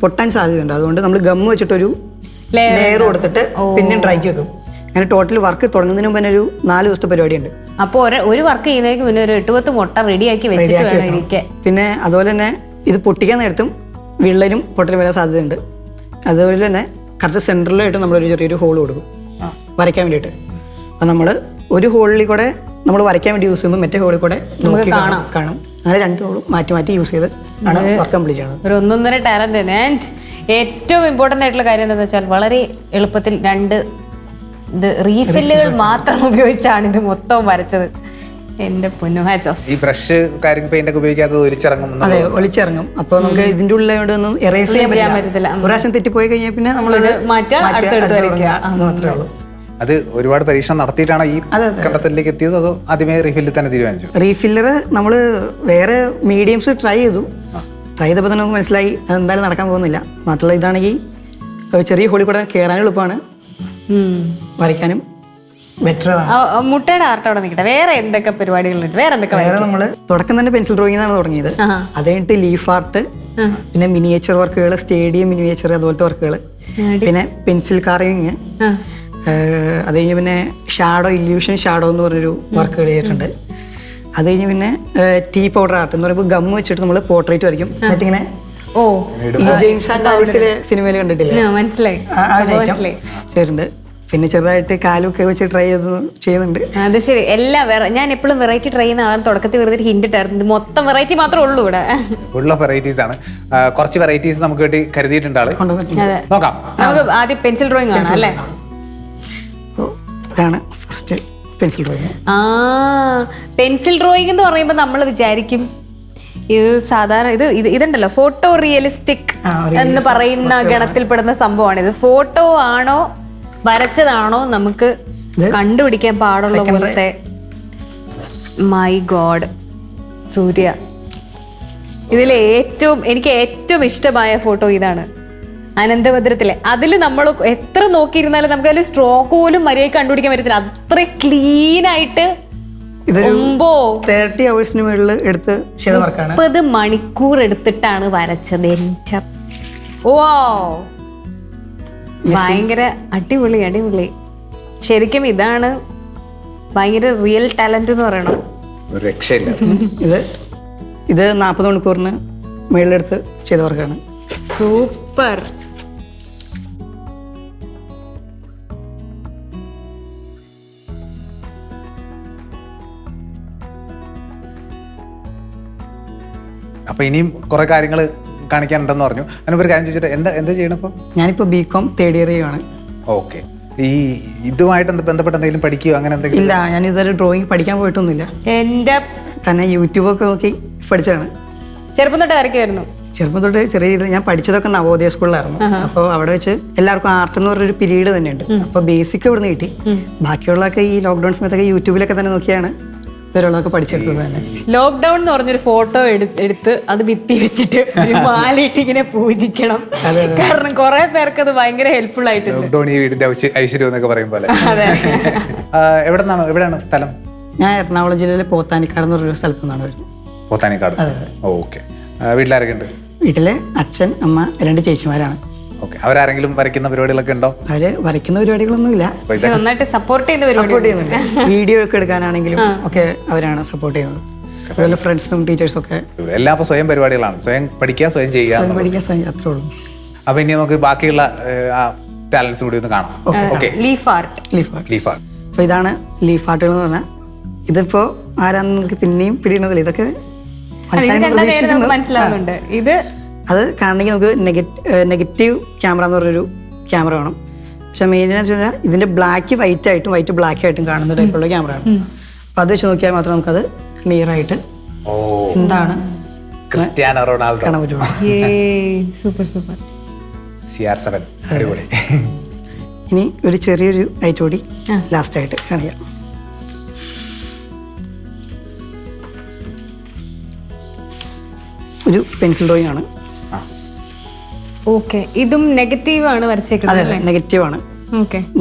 പൊട്ടാൻ സാധ്യതയുണ്ട്. അതുകൊണ്ട് നമ്മൾ ഗമ്മ് വെച്ചിട്ടൊരു ലെയർ കൊടുത്തിട്ട് പിന്നെ ഡ്രൈക്ക് വെക്കും. അങ്ങനെ ടോട്ടൽ വർക്ക് തുടങ്ങുന്നതിന് മുമ്പ് തന്നെ ഒരു 4 ദിവസത്തെ പരിപാടിയുണ്ട്. അപ്പോൾ ഒരു വർക്ക് ചെയ്യുന്നതിന് മുന്നേ ഒരു 8-10 മുട്ട റെഡിയാക്കി വെച്ചിട്ട് വേണം ഇരിക്കാൻ. പിന്നെ അതുപോലെ തന്നെ ഇത് പൊട്ടിക്കാൻ നേരത്തും വിള്ളലും പൊട്ടലും വരാൻ സാധ്യതയുണ്ട്. അതുപോലെ തന്നെ കറക്റ്റ് സെൻറ്ററിലായിട്ട് നമ്മളൊരു ചെറിയൊരു ഹോൾ കൊടുക്കും വരയ്ക്കാൻ വേണ്ടിയിട്ട്. അപ്പം നമ്മൾ ഒരു ഹോളിൽ കൂടെ നമ്മൾ വരയ്ക്കാൻ വേണ്ടി യൂസ് ചെയ്യുമ്പോൾ മറ്റേ ഹോളിൽ കൂടെ നമുക്ക് കാണാം. അങ്ങനെ 2 ഹോളും മാറ്റി യൂസ് ചെയ്ത് ആണ് വർക്ക് കംപ്ലീറ്റ് ചെയ്യണം. ഒരു 1.5 ടാലന്റ് തന്നെ. ആൻഡ് ഏറ്റവും ഇമ്പോർട്ടൻ്റ് ആയിട്ടുള്ള കാര്യം എന്താണെന്ന് വെച്ചാൽ വളരെ എളുപ്പത്തിൽ 2 റീഫില്ലുകൾ മാത്രം ഉപയോഗിച്ചാണ് ഇത് മൊത്തം വരച്ചത്. എന്റെ പൊന്നു, ഹാറ്റ്സ് ഓഫ്. ഈ ബ്രഷ് പെയിന്റ് ഒക്കെ ഉപയോഗിക്കാത്തത് ഒലിച്ചിറങ്ങും. അതെ, ഒലിച്ചിറങ്ങും. അപ്പോൾ നമുക്ക് ഇതിന്റെ ഉള്ളിലൊന്നും എറേസ് ചെയ്യാൻ പറ്റത്തില്ല. ഒരു പ്രാവശ്യം തെറ്റിപ്പോയി കഴിഞ്ഞാൽ പിന്നെ നമ്മളത് മാറ്റാൻ അടുത്തെടുത്ത് വരയ്ക്കുക മാത്രമേ ഉള്ളൂ. അത് ഒരുപാട് പരീക്ഷണം നടത്തിയിട്ടാണ് ഈ ഘട്ടത്തിലേക്ക് എത്തിയത്, അതോ ആദ്യമേ റീഫില്ലിൽ തന്നെ തീരുമാനിച്ചു? റീഫില്ലർ നമ്മൾ വേറെ മീഡിയംസ് ട്രൈ ചെയ്തപ്പോൾ തന്നെ നമുക്ക് മനസ്സിലായി അതെന്തായാലും നടക്കാൻ പോകുന്നില്ല. മാത്രമല്ല ഇതാണെങ്കിൽ ചെറിയ ഹോളിൽ കൂടെ കയറാനും എളുപ്പമാണ്, വരയ്ക്കാനും ബെറ്റർ ആണ്. മുട്ടയുടെ ആർട്ട് അവിടെ നിൽക്കട്ടെ. വേറെ എന്തൊക്കെ പരിപാടികളുണ്ട്? വേറെ എന്തൊക്കെ വേറെ നമ്മൾ തുടക്കം തന്നെ പെൻസിൽ ഡ്രോയിങ് ആണ് തുടങ്ങിയത്. അത് കഴിഞ്ഞിട്ട് ലീഫ് ആർട്ട്, പിന്നെ മിനിയേച്ചർ വർക്കുകൾ, സ്റ്റേഡിയം മിനിയേച്ചർ അതുപോലത്തെ വർക്കുകൾ, പിന്നെ പെൻസിൽ കാർവിങ്, അത് കഴിഞ്ഞ് പിന്നെ ഷാഡോ, ഇല്യൂഷൻ ഷാഡോ എന്ന് പറഞ്ഞൊരു വർക്കുകൾ ചെയ്തിട്ടുണ്ട്. അത് കഴിഞ്ഞ് പിന്നെ ടീ പൗഡർ ആർട്ട് എന്ന് പറയുമ്പോൾ ഗം വെച്ചിട്ട് നമ്മൾ പോർട്രേറ്റ് വരയ്ക്കും. എന്നിട്ടിങ്ങനെ ഈ ജെയിംസ് ആൻഡ് ആലിസിലെ സിനിമയിൽ കണ്ടിട്ടില്ലേ, മനസ്സിലായി ചെയ്തിട്ടുണ്ട്. പിന്നെ ചെറുതായിട്ട് കാലൊക്കെ വെച്ച് ട്രൈ ചെയ്യുന്നുണ്ട്. അത് ശരി. എല്ലാം ഞാൻ എപ്പോഴും വെറൈറ്റി ട്രൈ ചെയ്യുന്ന ആളാണ്. തുടക്കത്തിൽ വെറുതെ ഹിന്റ് ഇട്ടായിരുന്നു. മൊത്തം വെറൈറ്റി മാത്രമേ ഉള്ളൂ ഇവിടെ. ഉള്ള വെറൈറ്റീസ് ആണ്. കുറച്ച് വെറൈറ്റീസ് നമുക്ക് വേണ്ടി കരുതിയിട്ടുണ്ട് ആള്. അതെ, നോക്കാം. നമുക്ക് ആദ്യം പെൻസിൽ ഡ്രോയിങ് കാണാം അല്ലേ? ഇതാണ് first pencil drawing. Pencil drawing എന്ന് പറയുമ്പോൾ നമ്മൾ വിചാരിക്കും ഇത് സാധാരണ ഇതുണ്ടല്ലോ ഫോട്ടോ റിയലിസ്റ്റിക് എന്ന് പറയുന്ന ഗണത്തിൽപ്പെടുന്ന സംഭവമാണ്. ഇത് ഫോട്ടോ ആണോ വരച്ചതാണോ നമുക്ക് കണ്ടുപിടിക്കാൻ പാടുള്ള പോലത്തെ. മൈ ഗോഡ് സൂര്യ, ഇതിൽ എനിക്ക് ഏറ്റവും ഇഷ്ടമായ ഫോട്ടോ ഇതാണ്, അനന്തഭദ്രത്തിലെ. അതിൽ നമ്മൾ എത്ര നോക്കിയിരുന്നാലും നമുക്ക് അതിൽ സ്ട്രോക്ക് പോലും മര്യാദയ്ക്ക് കണ്ടുപിടിക്കാൻ പറ്റത്തില്ല. അത്ര ക്ലീൻ ആയിട്ട് 30 hours എടുത്ത് ചെയ്ത വർക്കാണ്. 30 മണിക്കൂർ എടുത്തിട്ടാണ് വരച്ചത്. എൻ്റെ ഓ, ഭയങ്കര അടിപൊളി അടിപൊളി. ശരിക്കും ഇതാണ് ഭയങ്കര റിയൽ ടാലന്റ് എന്ന് പറയണം. രക്ഷയില്ല. ഇത് 40 മണിക്കൂറിന് മേളിലെടുത്ത് ചെയ്ത വർക്കാണ്. സൂപ്പർ. അപ്പൊ ഇനിയും കുറെ കാര്യങ്ങൾ കാണിക്കാനുണ്ടെന്ന് പറഞ്ഞു. അതിനൊരു കാര്യം ചോദിച്ചിട്ട് എന്താ ചെയ്യണം ഇപ്പൊ? ഞാനിപ്പോ BCom തേർഡ് ഇയർ ആണ്. ഓക്കെ. ഈ ഇതുമായിട്ട് ബന്ധപ്പെട്ട് എന്തെങ്കിലും പഠിക്കുകയോ അങ്ങനെ എന്തെങ്കിലും? ഇല്ല, ഞാൻ ഇതുവരെ ഡ്രോയിങ് പഠിക്കാൻ പോയിട്ടൊന്നുമില്ല. എന്റെ തന്നെ യൂട്യൂബൊക്കെ നോക്കി പഠിച്ചതാണ്. ചെറുപ്പം തൊട്ട് വരയ്ക്കുമായിരുന്നു? ചെറുപ്പം തൊട്ട് ചെറിയ രീതിയിൽ. ഞാൻ പഠിച്ചതൊക്കെ നവോദയ സ്കൂളിലായിരുന്നു. അപ്പോൾ അവിടെ വെച്ച് എല്ലാവർക്കും ആർട്ട് എന്ന് പറഞ്ഞൊരു പീരീഡ് തന്നെയുണ്ട്. അപ്പോൾ ബേസിക് ഇവിടുന്ന് കിട്ടി. ബാക്കിയുള്ളതൊക്കെ ഈ ലോക്ക്ഡൌൺ സമയത്തൊക്കെ യൂട്യൂബിലൊക്കെ തന്നെ നോക്കിയാണ് ഇവരുള്ളതൊക്കെ പഠിച്ചെടുത്തത് തന്നെ. ലോക്ക്ഡൌൺ എന്ന് പറഞ്ഞൊരു ഫോട്ടോ എടുത്ത് അത് ഭിത്തി വെച്ചിട്ട് ഒരു മാലയിട്ട് ഇങ്ങനെ പൂജിക്കണം. കാരണം കുറെ പേർക്ക് അത് ഭയങ്കര ഹെൽപ്ഫുൾ ആയിട്ടുണ്ട്. ലോക്ക്ഡൌൺ ഈ വീടിന്റെ ഐശ്വര്യം എന്നൊക്കെ പറയും പോലെ. എവിടെയാണ് സ്ഥലം? ഞാൻ എറണാകുളം ജില്ലയിലെ പോത്താനിക്കാട് എന്ന് പറഞ്ഞൊരു സ്ഥലത്തു നിന്നാണ് വരുന്നത്. പോത്താനിക്കാട്. ഓക്കെ. വീട്ടിലാരൊക്കെ ഉണ്ട്? വീട്ടിലെ അച്ഛൻ, അമ്മ, 2 ചേച്ചിമാരാണ്. ഓക്കെ. അവരാരെങ്കിലും വരയ്ക്കുന്ന പരിപാടികളൊക്കെ ഉണ്ടോ? അവര് വരയ്ക്കുന്ന പരിപാടികളൊന്നുമില്ല. നന്നായിട്ട് സപ്പോർട്ട് ചെയ്യുന്നില്ല. വീഡിയോ ഒക്കെ എടുക്കാനാണെങ്കിലും ഒക്കെ അവരാണ് സപ്പോർട്ട് ചെയ്യുന്നത്. അതുപോലെ ഫ്രണ്ട്സും ടീച്ചേഴ്സും ഒക്കെ. എല്ലാം അപ്പൊ സ്വയം പരിപാടികളാണ്. സ്വയം പഠിക്കുക, സ്വയം ചെയ്യുക. പഠിക്കാൻ അത്രേ ഉള്ളൂ. അപ്പൊ ഇനി നമുക്ക് ബാക്കിയുള്ള ടാലൻസ് കൂടി ഒന്ന് കാണാം. ഓക്കെ. Leaf art. അപ്പൊ ഇതാണ് ലീഫ് ആർട്ടുകൾ എന്ന് പറഞ്ഞാൽ. ഇതിപ്പോ ആരാന്ന് നിങ്ങൾക്ക് പിന്നെയും പിടിയുന്നതില്ല. ഇതൊക്കെ മനസ്സിലാവുന്നുണ്ട്. ഇത് അത് കാണണമെങ്കിൽ നമുക്ക് നെഗറ്റീവ് ക്യാമറ എന്ന് പറഞ്ഞൊരു ക്യാമറ വേണം. പക്ഷെ മെയിൻ എന്ന് വെച്ചാൽ ഇതിന്റെ ബ്ലാക്ക് വൈറ്റ് ആയിട്ടും വൈറ്റ് ബ്ലാക്ക് ആയിട്ടും കാണുന്ന ടൈപ്പുള്ള ക്യാമറ ആണ്. അപ്പൊ അത് വെച്ച് നോക്കിയാൽ മാത്രം നമുക്കത് ക്ലിയർ ആയിട്ട് എന്താണ് ക്രിസ്ത്യാനോ റൊണാൾഡോ കാണാൻ പറ്റുള്ളൂ. Super super. CR7 അടിപൊളി. ഇനി ഒരു ചെറിയൊരു ഐറ്റ് കൂടി ലാസ്റ്റ് ആയിട്ട് കാണിക്കാം. ഒരു പെൻസിൽ ഡ്രോയിങ് ആണ്. ഓക്കെ. ഇതും നെഗറ്റീവ് ആണ് വരച്ചേക്കുന്നത്. അതെ, നെഗറ്റീവ് ആണ്.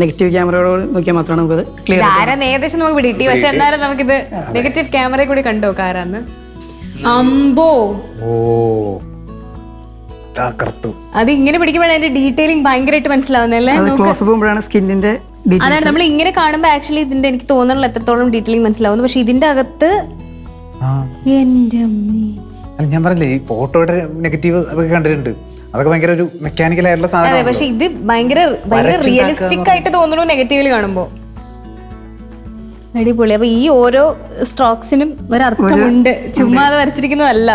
നെഗറ്റീവ് ക്യാമറയോട് നോക്കിയാൽ മാത്രമാണ് നമുക്കത് ക്ലിയർ. ആരാന്ന് ഏകദേശം നമുക്ക് പിടികിട്ടി. പക്ഷെ എന്നാലും നമുക്കിത് നെഗറ്റീവ് ക്യാമറ കൂടി കണ്ടോ ആരാന്ന്. അമ്പോ, അത് ഇങ്ങനെ പിടിക്കുമ്പോഴാണ് അതിന്റെ ഡീറ്റെയിലിംഗ് ഭയങ്കരമായിട്ട് മനസ്സിലാവുന്നല്ലേ. സ്കിന്നിന്റെ അതാണ് നമ്മൾ ഇങ്ങനെ കാണുമ്പോൾ ആക്ച്വലി ഇതിന്റെ എനിക്ക് തോന്നുന്നില്ല എത്രത്തോളം ഡീറ്റെയിലിംഗ് മനസ്സിലാവുന്നു. പക്ഷെ ഇതിന്റെ അകത്ത് എന്റെ ഞാൻ പറഞ്ഞില്ലേ ഈ ഫോട്ടോയുടെ നെഗറ്റീവ് അതൊക്കെ കണ്ടിട്ടുണ്ട്. അതൊക്കെ ഭയങ്കര ഒരു മെക്കാനിക്കൽ ആയിട്ടുള്ള സാധനം. പക്ഷെ ഇത് ഭയങ്കര റിയലിസ്റ്റിക് ആയിട്ട് തോന്നുന്നു നെഗറ്റീവിൽ കാണുമ്പോ. അടിപൊളി. അപ്പൊ ഈ ഓരോ സ്ട്രോക്സിനും ഒരർത്ഥമുണ്ട്, ചുമ്മാ അത് വരച്ചിരിക്കുന്നതല്ല.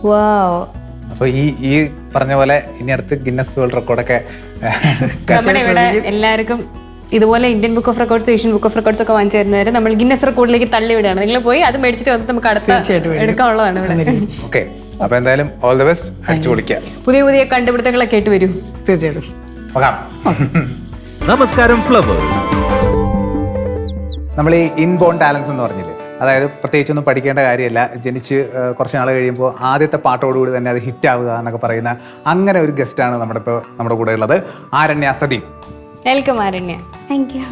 വാവ്. അപ്പൊ ഈ പറഞ്ഞ പോലെ ഇനി അടുത്ത് ഗിന്നസ് വേൾഡ് റെക്കോർഡൊക്കെ നമ്മുടെ ഇവിടെ എല്ലാവർക്കും ഇതുപോലെ Indian book of records, Asian book of records ഒക്കെ വാങ്ങിച്ചു തരുന്നവരെ നമ്മൾ ഗിന്നസ് റെക്കോർഡിലേക്ക് തള്ളി വിടുകയാണ്. നിങ്ങൾ പോയി അത് മേടിച്ചിട്ട് വന്നിട്ട് നമുക്ക് അടുത്ത എടുക്കാനുള്ളതാണ് ഇവിടെ. ഓക്കെ. അപ്പൊ എന്തായാലും ഓൾ ദി ബെസ്റ്റ്. അടിച്ചു പൊളിക്കാം. പുതിയ പുതിയ കണ്ടുപിടുത്തങ്ങളൊക്കെ ആയിട്ട് വരൂ. തീർച്ചയായിട്ടും. നമസ്കാരം ഫ്ലവേഴ്സ്. നമ്മൾ ഈ ഇൻബോൺ ടാലൻസ് എന്ന് പറഞ്ഞില്ലേ, അതായത് പ്രത്യേകിച്ചൊന്നും പഠിക്കേണ്ട കാര്യമില്ല, ജനിച്ച് കുറച്ച് നാൾ കഴിയുമ്പോൾ ആദ്യത്തെ പാട്ടോടുകൂടി തന്നെ അത് ഹിറ്റാവുക എന്നൊക്കെ പറയുന്ന അങ്ങനെ ഒരു ഗസ്റ്റാണ് നമ്മുടെ കൂടെ ഉള്ളത്. Aranya Sadeep. Welcome Aranya. Thank you.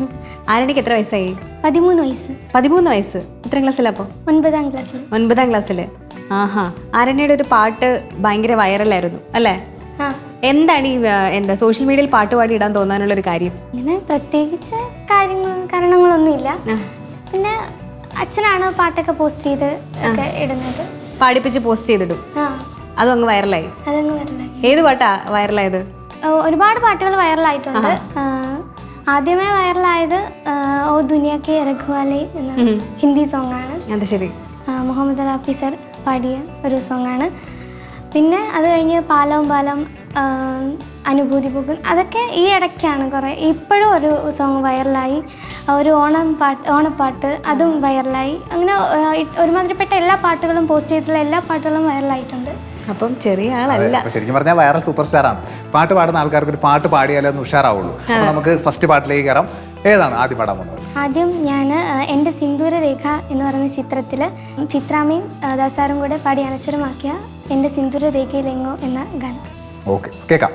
ആരണ്യക്ക് എത്ര വയസ്സായി? 13 വയസ്സ്. 13 വയസ്സ്. എത്ര ക്ലാസ്സിലാ അപ്പോൾ? 9ാം ക്ലാസ്സിൽ. 9ാം ക്ലാസ്സിൽ. ആഹാ. ആരണ്യയുടെ ഒരു പാട്ട് ഭയങ്കര വൈറലായിരുന്നു അല്ലേ? ആ, എന്താണ് ഈ സോഷ്യൽ മീഡിയയിൽ പാട്ട് പാടി ഇടാൻ തോന്നാനുള്ള ഒരു കാര്യം? ഇങ്ങനെ പ്രത്യേകിച്ച് കാരണങ്ങളൊന്നുമില്ല. പിന്നെ അച്ഛനാണ് പാട്ടൊക്കെ പോസ്റ്റ് ചെയ്ത് ഒക്കെ ഇടുന്നത്. പാടിപ്പിച്ച് പോസ്റ്റ് ചെയ്തിടും. ആ, അതും അങ്ങ് വൈറലായി. അതങ്ങ് വരലായി. ഏത് പാട്ടാ വൈറലായത്? ഒരുപാട് പാട്ടുകൾ വൈറലായിട്ടുണ്ട്. ആദ്യമേ വൈറലായത് ഓ ദുനിയ കെ രഘുവാലെ എന്ന ഹിന്ദി സോങ്ങാണ്. അത് ശരി. മുഹമ്മദ് റാഫി സർ പാടിയ ഒരു സോങ്ങാണ്. പിന്നെ അത് കഴിഞ്ഞ് പാലം പാലം, അനുഭൂതി പൂക്കും, അതൊക്കെ ഈ ഇടയ്ക്കാണ് കുറേ. ഇപ്പോഴും ഒരു സോങ് വൈറലായി, ഒരു ഓണപ്പാട്ട് അതും വൈറലായി. അങ്ങനെ ഒരുമാതിരിപ്പെട്ട എല്ലാ പാട്ടുകളും, പോസ്റ്റ് ചെയ്തിട്ടുള്ള എല്ലാ പാട്ടുകളും വൈറലായിട്ടുണ്ട്. അപ്പം ചെറിയ ആളല്ല. ശരിക്കും പറഞ്ഞാൽ വൈറൽ സൂപ്പർ സ്റ്റാർ ആണ്. പാട്ട് പാടുന്ന ആൾക്കാർക്ക് ഒരു പാട്ട് പാടിയാലേ ഒന്ന് ഉഷാറാവുള്ളൂ. അപ്പോൾ നമുക്ക് ഫസ്റ്റ് പാട്ടിലേക്ക് കയറാം. ഏതാണ് ആദ്യം പാടാൻ പോകുന്നത്? ആദ്യം ഞാൻ എൻ്റെ സിന്ദൂരരേഖ എന്ന് പറയുന്ന ചിത്രത്തിൽ ചിത്രാമ്മയും ദാസാറും കൂടെ പാടി അനശ്വരമാക്കിയ എൻ്റെ സിന്ദൂരരേഖയിലെങ്ങോ എന്ന ഗാനം. ഓക്കെ, കേൾക്കാം.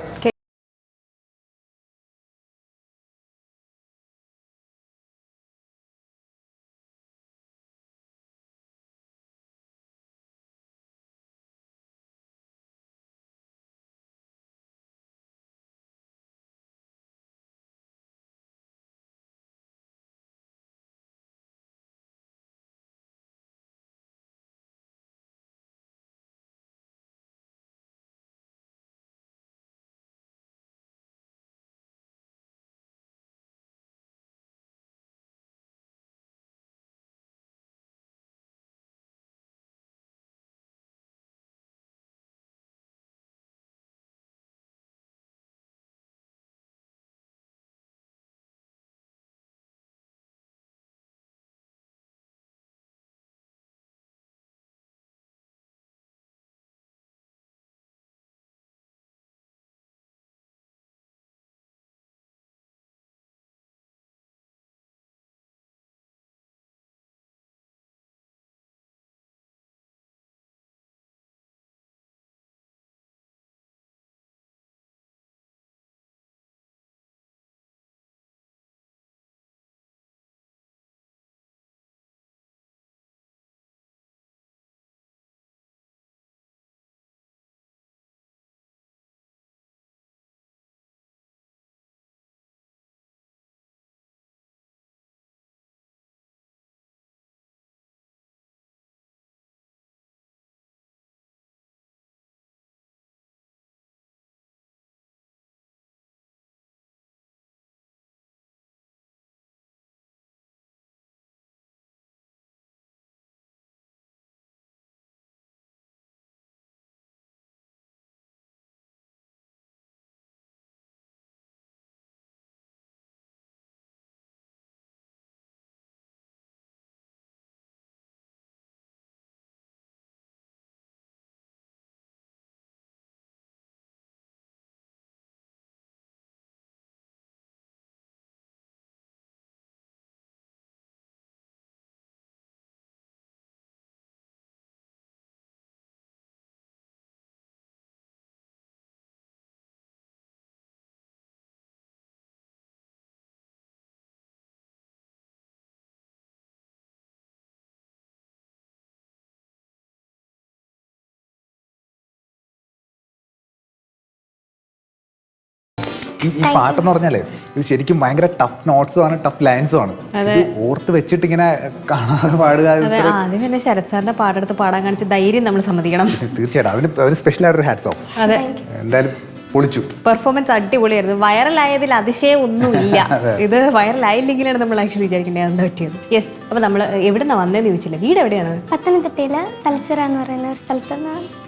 ഈ പാട്ടെന്ന് പറഞ്ഞാലേ ഇത് ശരിക്കും ഭയങ്കര ടഫ് നോട്ട്സും ആണ്, ടഫ് ലൈൻസും ആണ്. ഇത് ഓർത്ത് വെച്ചിട്ട് ഇങ്ങനെ കാണാതെ പാടുക. ആദ്യം തന്നെ ശരത് സാറിന്റെ പാടെടുത്ത് പാടാൻ കാണിച്ച ധൈര്യം നമ്മൾ സമ്മതിക്കണം. തീർച്ചയായിട്ടും അതിന് സ്പെഷ്യൽ ആയിട്ടൊരു ഹാറ്റ്സ് ഓഫ്. അതെ, എന്തായാലും പൊളിച്ചു. പെർഫോമൻസ് അടിപൊളിയായിരുന്നു. വൈറലായതിൽ അതിശയം ഒന്നുമില്ല. ഇത് വൈറലായില്ലെങ്കിലാണ് നമ്മൾ ആക്ച്വലി വിചാരിക്കേണ്ടത് എന്താ പറ്റിയത്. യെസ്. അപ്പൊ നമ്മൾ എവിടെ നിന്നാ വന്നതെന്ന് ചോദിച്ചില്ല. വീട് എവിടെയാണ്? പത്തനംതിട്ടയില് തലച്ചിറ എന്ന് പറയുന്ന ഒരു സ്ഥലത്ത്.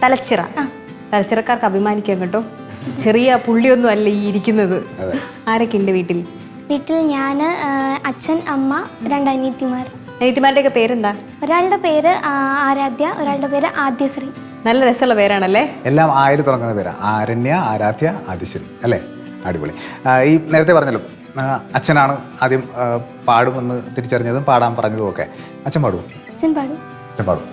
തലച്ചിറ. തലച്ചിറക്കാർക്ക് അഭിമാനിക്കാം കേട്ടോ. ചെറിയ പുള്ളിയൊന്നും അല്ല ഈ ഇരിക്കുന്നത്. ആരൊക്കെ ഉണ്ട് വീട്ടിൽ? വീട്ടിൽ ഞാൻ, അച്ഛൻ, അമ്മ, 2 അനിയത്തിമാർ. അനിയത്തിമാരുടെ ഒക്കെ പേരെന്താ? ഒരാളുടെ പേര് ആരാധ്യ, ഒരാളുടെ പേര് ആദ്യശ്രീ. നല്ല രസമുള്ള പേരാണല്ലേ? എല്ലാം ആയിൽ തുടങ്ങുന്ന പേരാ. ആരണ്യ, ആരാധ്യ, ആദിശ്രീ അല്ലേ? അടിപൊളി. ഈ നേരത്തെ പറഞ്ഞല്ലോ അച്ഛനാണ് ആദ്യം പാടുമെന്ന് തിരിച്ചറിഞ്ഞതും പാടാൻ പറഞ്ഞതും ഒക്കെ. അച്ഛൻ പാടുമോ? അച്ഛൻ പാടും. അച്ഛൻ പാടും.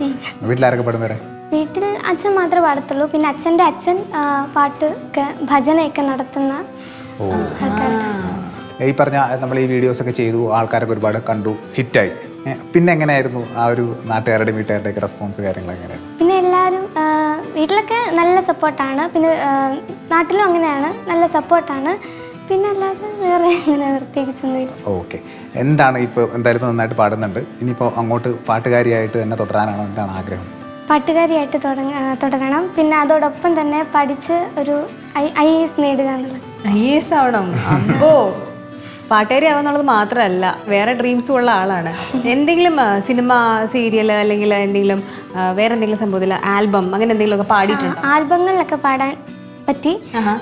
വീട്ടിലാരൊക്കെ പാടും വേറെ? വീട്ടിൽ അച്ഛൻ മാത്രമേ പാടത്തുള്ളൂ. പിന്നെ അച്ഛൻ്റെ അച്ഛൻ പാട്ട് ഒക്കെ ഭജനയൊക്കെ നടത്തുന്ന ആൾക്കാരാണ്. ഈ പറഞ്ഞ നമ്മൾ ഈ വീഡിയോസൊക്കെ ചെയ്തു, ആൾക്കാരൊക്കെ ഒരുപാട് കണ്ടു, ഹിറ്റായി. പിന്നെ എങ്ങനെയായിരുന്നു ആ ഒരു നാട്ടുകാരുടെയും വീട്ടുകാരുടെയൊക്കെ റെസ്പോൺസ് കാര്യങ്ങൾ എങ്ങനെയായിരുന്നു? പിന്നെ എല്ലാവരും വീട്ടിലൊക്കെ നല്ല സപ്പോർട്ടാണ്. പിന്നെ നാട്ടിലും അങ്ങനെയാണ്, നല്ല സപ്പോർട്ടാണ്. പിന്നെ അല്ലാതെ വേറെ അങ്ങനെ പ്രത്യേകിച്ചൊന്നുമില്ല. ഓക്കെ. എന്താണ് ഇപ്പോൾ എന്തായാലും ഇപ്പോൾ നന്നായിട്ട് പാടുന്നുണ്ട്, ഇനിയിപ്പോൾ അങ്ങോട്ട് പാട്ടുകാരിയായിട്ട് തന്നെ തുടരാനാണോ, എന്താണ് ആഗ്രഹം? പാട്ടുകാരിയായിട്ട് തുടരണം. പിന്നെ അതോടൊപ്പം തന്നെ പഠിച്ച് ഒരു IAS നേടുക എന്നുള്ളത്. IAS ആവണം. അപ്പോ പാട്ടുകാരി ആവാന്നുള്ളത് മാത്രമല്ല, വേറെ ഡ്രീംസും ഉള്ള ആളാണ്. എന്തെങ്കിലും സിനിമ, സീരിയൽ അല്ലെങ്കിൽ എന്തെങ്കിലും വേറെ എന്തെങ്കിലും സംഭവത്തിൽ ആൽബം അങ്ങനെ എന്തെങ്കിലുമൊക്കെ പാടിയിട്ടുണ്ടോ? ആൽബങ്ങളിലൊക്കെ പാടാൻ പറ്റി.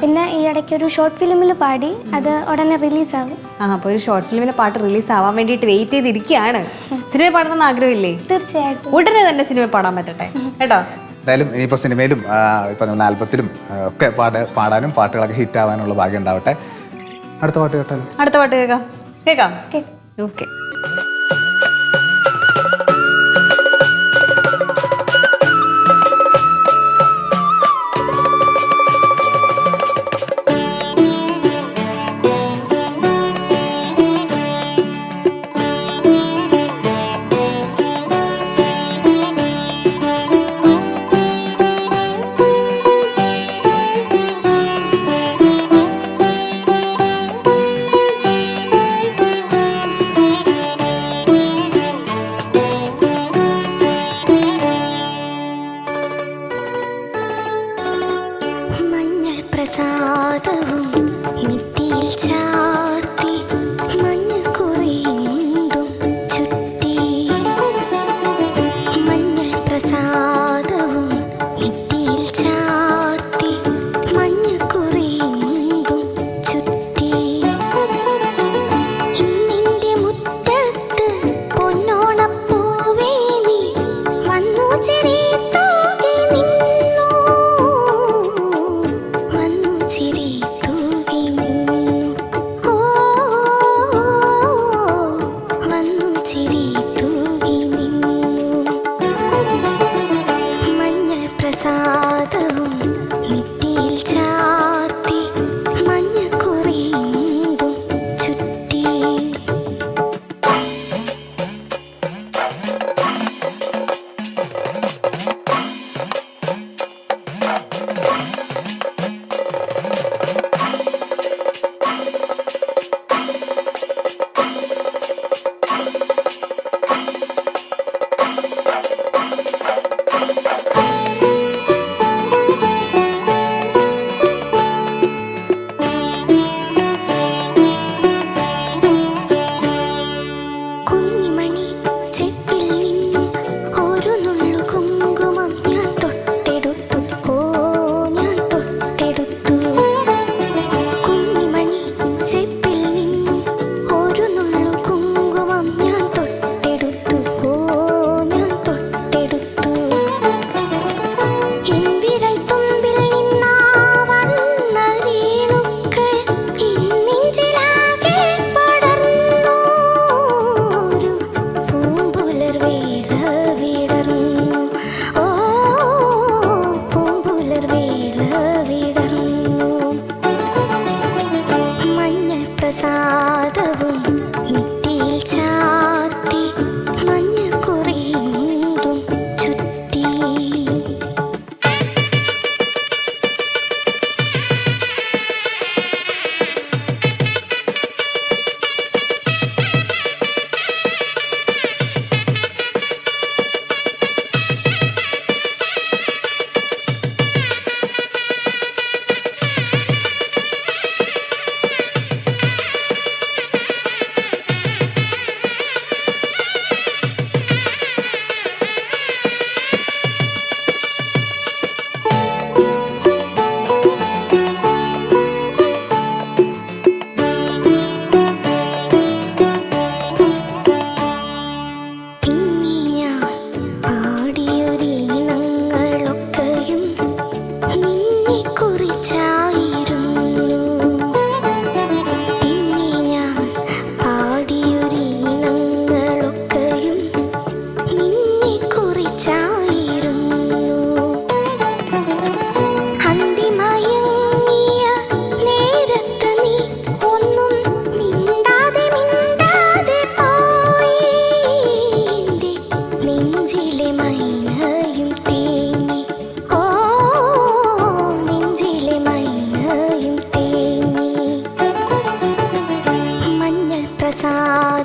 പിന്നെ ഈ ഇടയ്ക്ക് ഒരു ഷോർട്ട് ഫിലിമിൽ പാടി, അത് ഉടനെ റിലീസാകും. അപ്പോൾ ഒരു ഷോർട്ട് ഫിലിമിലെ പാട്ട് റിലീസ് ആവാൻ വേണ്ടിയിട്ട് വെയിറ്റ് ചെയ്തിരിക്കുകയാണ്. സിനിമ പാടണമെന്ന് ആഗ്രഹമില്ലേ? തീർച്ചയായിട്ടും. ഉടനെ തന്നെ സിനിമ പാടാൻ പറ്റട്ടെ കേട്ടോ. എന്തായാലും ഇനിയിപ്പോൾ സിനിമയിലും ഇപ്പം ആൽബത്തിലും ഒക്കെ പാടാനും പാട്ടുകളൊക്കെ ഹിറ്റ് ആവാനുള്ള ഭാഗ്യം ഉണ്ടാവട്ടെ. അടുത്ത പാട്ട് കേട്ടാലും? അടുത്ത പാട്ട് കേൾക്കാം. കേൾക്കാം. ഓക്കെ.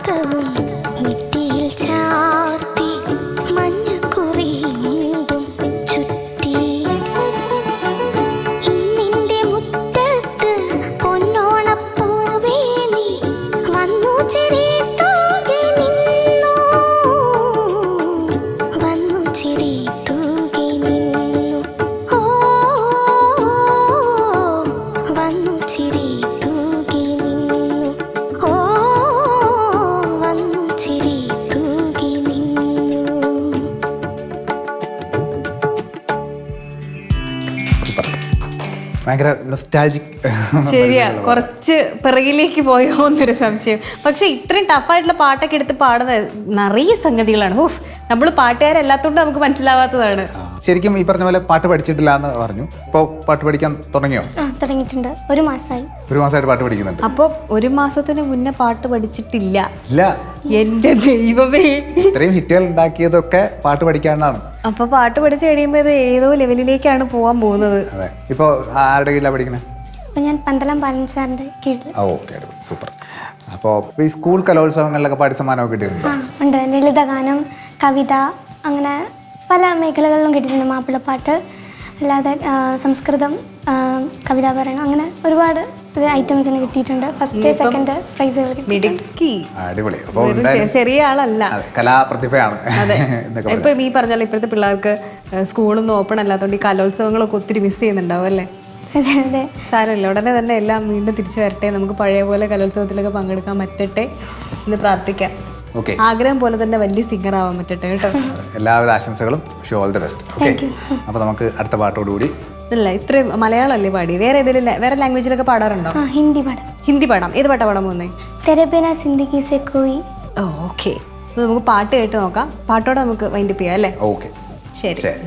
പാദവും നെറ്റിയിൽ ചാർത്തി മഞ്ഞക്കുറിയും ചുറ്റി ഇന്നിന്റെ മുറ്റത്ത് പൊന്നോണപ്പൂവേ നീ വന്നു ചിരി തൂകി നിന്നു വന്നു ചിരി തൂകി നിന്നു ഓ വന്നു ചിരി തൂകി നിന്നു ഓ വന്നു ചിരി തൂകി നിന്നു. ഭയങ്കര നൊസ്റ്റാൾജിക്. ശരിയാ, കുറച്ച് പിറകിലേക്ക് പോയോ എന്നൊരു സംശയം. പക്ഷെ ഇത്രയും ടഫായിട്ടുള്ള പാട്ടൊക്കെ എടുത്ത് പാടുന്നത് നിറയെ സംഗതികളാണ്. ഓഹ്, നമ്മൾ പാട്ടുകാരല്ലാത്തോണ്ട് നമുക്ക് മനസ്സിലാവാത്തതാണ്. ശരിക്കും ഈ പറഞ്ഞ പോലെ പാട്ട് പഠിച്ചിട്ടില്ല എന്ന് പറഞ്ഞു. ഇപ്പോൾ പാട്ട് പഠിക്കാൻ തുടങ്ങിയോ? തുടങ്ങിയിട്ടുണ്ട്, ഒരു മാസമായി. ഒരു മാസമായിട്ട് പാട്ട് പഠിക്കുന്നുണ്ട്. അപ്പൊ ഒരു മാസത്തിന് മുന്നേ പാട്ട് പഠിച്ചിട്ടില്ല? ഇല്ല. എന്റെ ദൈവമേ, ഇത്രയും ഹിറ്റുകൾ ഉണ്ടാക്കിയതൊക്കെ പാട്ട് പഠിക്കാനാണ്. അപ്പൊ പാട്ട് പഠിച്ചു കഴിയുമ്പോ ഇത് ഏതോ ലെവലിലേക്കാണ് പോവാൻ പോകുന്നത്. അതെ. ഇപ്പോൾ ആരുടെ കീഴിലാണ് പഠിക്കുന്നത്? അപ്പം ഞാൻ പന്തളം ബാലൻ സാറിൻ്റെ കീഴിൽ. Okay, super. അപ്പോൾ ഈ സ്കൂൾ കലോത്സവങ്ങളിലൊക്കെ പാടി സമ്മാനമൊക്കെ കിട്ടിയിട്ടുണ്ട്? ഉണ്ട്. ലളിതഗാനം, കവിത, അങ്ങനെ പല മേഖലകളിലും കിട്ടിയിട്ടുണ്ട്. മാപ്പിളപ്പാട്ട്, അല്ലാതെ സംസ്കൃതം, കവിതാ പാരായണം, അങ്ങനെ ഒരുപാട് ഐറ്റംസിന് കിട്ടിയിട്ടുണ്ട്. ഫസ്റ്റ് സെക്കൻഡ് പ്രൈസുകൾ മിടുക്കി. അടിപൊളി. അപ്പോൾ ചെറിയ ആളല്ല, കലാപ്രതിഭയാണ്. അതെ. ഇപ്പൊ ഈ പറഞ്ഞാൽ ഇപ്പോഴത്തെ പിള്ളേർക്ക് സ്കൂളൊന്നും ഓപ്പൺ അല്ലാത്തതുകൊണ്ട് ഈ കലോത്സവങ്ങളൊക്കെ ഒത്തിരി മിസ് ചെയ്യുന്നുണ്ടാവും അല്ലേ? അതെ അതെ. സാരമില്ല, ഉടനെ തന്നെ എല്ലാം വീണ്ടും തിരിച്ചു വരട്ടെ. നമുക്ക് പഴയ പോലെ കലോത്സവത്തിലൊക്കെ പങ്കെടുക്കാൻ പറ്റട്ടെ എന്ന് പ്രാർത്ഥിക്കാം. ഓക്കെ, ആഗ്രഹം പോലെ തന്നെ വലിയ സിംഗർ ആവാൻ പറ്റട്ടെ കേട്ടോ. എല്ലാവിധ ആശംസകളും. Show all the best. Okay, അപ്പോൾ നമുക്ക് അടുത്ത പാട്ടോടുകൂടി. ഇല്ല, ഇത്രയും മലയാളം അല്ലേ പാടി? വേറെ ഏതെങ്കിലും വേറെ ലാംഗ്വേജിലൊക്കെ പാടാറുണ്ടോ? ഹിന്ദി പാടാം. ഹിന്ദി പാടാം. ഏത് പാട്ടാ പാടാൻ പോകുന്നേ? തെരെ ബിനാ സിന്ദഗി സെ കോയി. ഓക്കെ, നമുക്ക് പാട്ട് കേട്ട് നോക്കാം. പാട്ടോടെ നമുക്ക് വൈൻഡപ്പ് ചെയ്യാം അല്ലേ? ഓക്കെ, ശരി. ശരി.